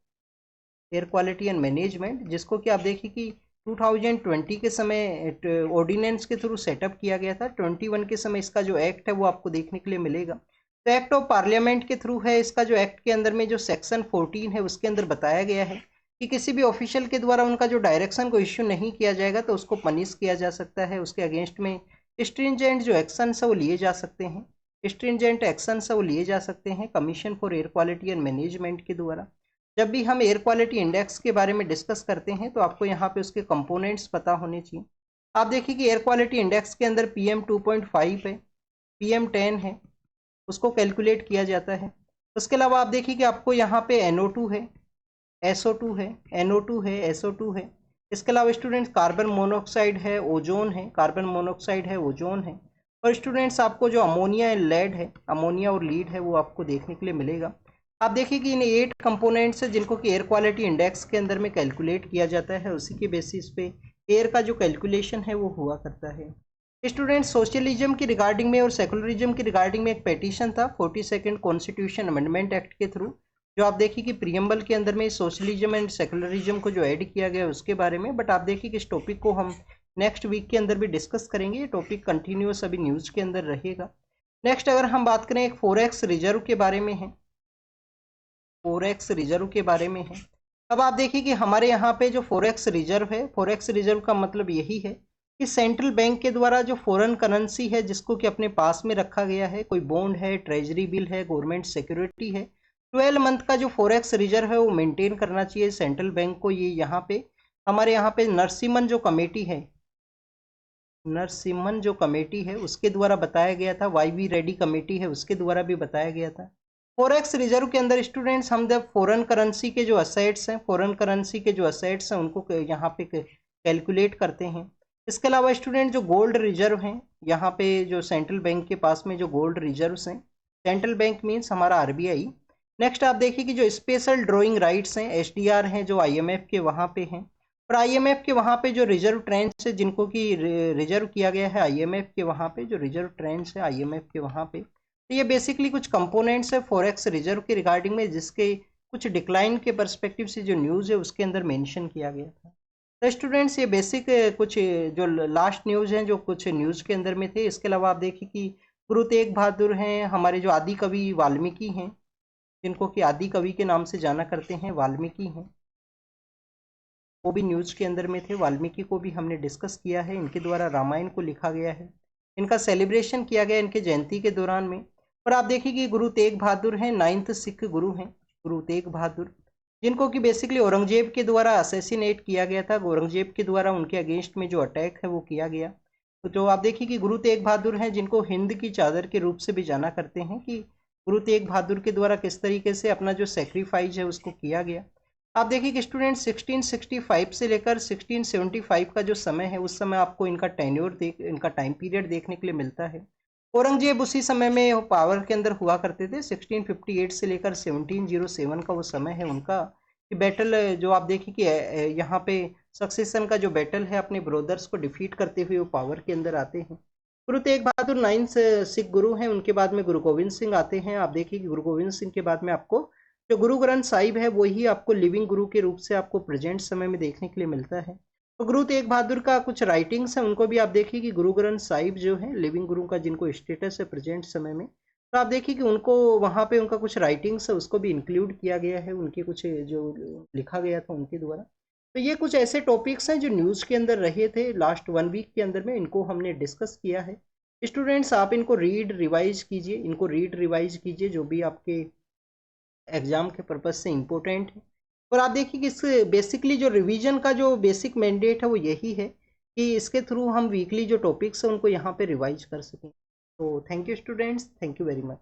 air quality and management, जिसको कि आप देखिए कि 2020 के समय ऑर्डिनेंस के थ्रू सेटअप किया गया था। 21 के समय इसका जो एक्ट है वो आपको देखने के लिए मिलेगा। तो एक्ट ऑफ पार्लियामेंट के थ्रू है इसका, जो एक्ट के अंदर में जो सेक्शन 14 है उसके अंदर बताया गया है कि किसी भी ऑफिशियल के द्वारा उनका जो डायरेक्शन को इश्यू नहीं किया जाएगा तो उसको पनिश किया जा सकता है, उसके अगेंस्ट में स्ट्रिंजेंट जो एक्शन है वो लिए जा सकते हैं, स्ट्रिंजेंट एक्शन है वो लिए जा सकते हैं commission for air quality and management के द्वारा। जब भी हम एयर क्वालिटी इंडेक्स के बारे में डिस्कस करते हैं तो आपको यहाँ पे उसके कंपोनेंट्स पता होने चाहिए। आप देखिए कि एयर क्वालिटी इंडेक्स के अंदर PM 2.5 है, PM 10 है, उसको कैलकुलेट किया जाता है। उसके अलावा आप देखिए कि आपको यहाँ पे NO2 है, SO2 है, NO2 है, SO2 है। इसके अलावा स्टूडेंट्स कार्बन मोनोऑक्साइड है, ओजोन है, कार्बन मोनोऑक्साइड है, ओजोन है। और स्टूडेंट्स आपको जो अमोनिया एंड लेड है, अमोनिया और लीड है वो आपको देखने के लिए मिलेगा। आप देखिए कि इन 8 कंपोनेंट्स है जिनको कि एयर क्वालिटी इंडेक्स के अंदर में कैलकुलेट किया जाता है, उसी के बेसिस पे एयर का जो कैलकुलेशन है वो हुआ करता है। स्टूडेंट्स सोशलिज्म की रिगार्डिंग में और सेकुलरिज्म की रिगार्डिंग में एक पेटिशन था 42nd कॉन्स्टिट्यूशन अमेंडमेंट एक्ट के थ्रू, जो आप देखिए कि प्रियम्बल के अंदर में सोशलिज्म एंड सेकुलरिज्म को जो ऐड किया गया उसके बारे में। बट आप देखिए कि इस टॉपिक को हम नेक्स्ट वीक के अंदर भी डिस्कस करेंगे। ये टॉपिक कंटिन्यूस अभी न्यूज़ के अंदर रहेगा। नेक्स्ट अगर हम बात करें, एक फॉरेक्स रिजर्व के बारे में है, फॉरेक्स रिजर्व के बारे में है। अब आप देखिए कि हमारे यहाँ पे जो फॉरेक्स रिजर्व है, फॉरेक्स रिजर्व का मतलब यही है कि सेंट्रल बैंक के द्वारा जो फॉरेन करेंसी है जिसको कि अपने पास में रखा गया है, कोई बॉन्ड है, ट्रेजरी बिल है, गवर्नमेंट सिक्योरिटी है, 12 मंथ का जो फॉरेक्स रिजर्व है वो मेंटेन करना चाहिए सेंट्रल बैंक को। ये यहाँ पे हमारे यहाँ पे नरसिम्हन जो कमेटी है, नरसिम्हन जो कमेटी है उसके द्वारा बताया गया था, YV रेड्डी कमेटी है उसके द्वारा भी बताया गया था। फॉरेक्स रिजर्व के अंदर स्टूडेंट्स हम जब फॉरेन करेंसी के जो असेट्स हैं, फॉरेन करेंसी के जो असेट्स हैं उनको यहाँ पे कैलकुलेट करते हैं। इसके अलावा स्टूडेंट जो गोल्ड रिजर्व हैं, यहाँ पे जो सेंट्रल बैंक के पास में जो गोल्ड रिजर्व्स हैं, सेंट्रल बैंक मीन्स हमारा RBI। नेक्स्ट आप देखिए कि जो स्पेशल ड्रॉइंग राइट्स हैं, SDR हैं, जो IMF के वहाँ पे हैं, और IMF के वहाँ पे जो रिजर्व ट्रेंड्स है जिनको कि रिजर्व किया गया है IMF के वहाँ पे, जो रिजर्व ट्रेंड्स है IMF के वहाँ पे। तो ये बेसिकली कुछ कंपोनेंट्स है फॉरेक्स रिजर्व के रिगार्डिंग में, जिसके कुछ डिक्लाइन के पर्सपेक्टिव से जो न्यूज़ है उसके अंदर मेंशन किया गया था। तो स्टूडेंट्स ये बेसिक कुछ जो लास्ट न्यूज़ हैं जो कुछ न्यूज़ के अंदर में थे। इसके अलावा आप देखिए कि गुरु तेग बहादुर हैं, हमारे जो आदि कवि वाल्मीकि हैं, जिनको कि आदि कवि के नाम से जाना करते हैं, वाल्मीकि हैं, वो भी न्यूज़ के अंदर में थे। वाल्मीकि को भी हमने डिस्कस किया है, इनके द्वारा रामायण को लिखा गया है, इनका सेलिब्रेशन किया गया इनके जयंती के दौरान में। और आप देखिए कि गुरु तेग बहादुर हैं, 9th सिख गुरु हैं गुरु तेग बहादुर, जिनको कि बेसिकली औरंगजेब के द्वारा असैसिनेट किया गया था। औरंगजेब के द्वारा उनके अगेंस्ट में जो अटैक है वो किया गया। तो जो आप देखिए कि गुरु तेग बहादुर हैं, जिनको हिंद की चादर के रूप से भी जाना करते हैं, कि गुरु तेग बहादुर के द्वारा किस तरीके से अपना जो सेक्रीफाइस है उसको किया गया। आप देखिए कि स्टूडेंट 1665 से लेकर 1675 का जो समय है, उस समय आपको इनका टेन्योर इनका टाइम पीरियड देखने के लिए मिलता है। औरंगजेब उसी समय में पावर के अंदर हुआ करते थे। 1658 से लेकर 1707 का वो समय है उनका, कि बैटल जो आप देखिए कि यहाँ पे सक्सेशन का जो बैटल है, अपने ब्रोदर्स को डिफीट करते हुए वो पावर के अंदर आते हैं। गुरु तेग बहादुर 9th सिख गुरु हैं। उनके बाद में गुरु गोविंद सिंह आते हैं। आप देखिए कि गुरु गोविंद सिंह के बाद में आपको जो गुरु ग्रंथ साहिब है वही आपको लिविंग गुरु के रूप से आपको प्रेजेंट समय में देखने के लिए मिलता है। तो गुरु तेग बहादुर का कुछ राइटिंग्स हैं, उनको भी आप देखिए कि गुरु ग्रंथ साहिब जो है लिविंग गुरु का जिनको स्टेटस है प्रेजेंट समय में, तो आप देखिए कि उनको वहाँ पे उनका कुछ राइटिंग्स है उसको भी इंक्लूड किया गया है, उनके कुछ जो लिखा गया था उनके द्वारा। तो ये कुछ ऐसे टॉपिक्स हैं जो न्यूज़ के अंदर रहे थे लास्ट 1 वीक के अंदर में, इनको हमने डिस्कस किया है। स्टूडेंट्स आप इनको रीड रिवाइज कीजिए, इनको रीड रिवाइज कीजिए जो भी आपके एग्जाम के पर्पज से इम्पोर्टेंट है। और आप देखिए कि इस बेसिकली जो रिवीजन का जो बेसिक मैंडेट है वो यही है कि इसके थ्रू हम वीकली जो टॉपिक्स हैं उनको यहाँ पे रिवाइज कर सकें। तो thank you students, thank you very much.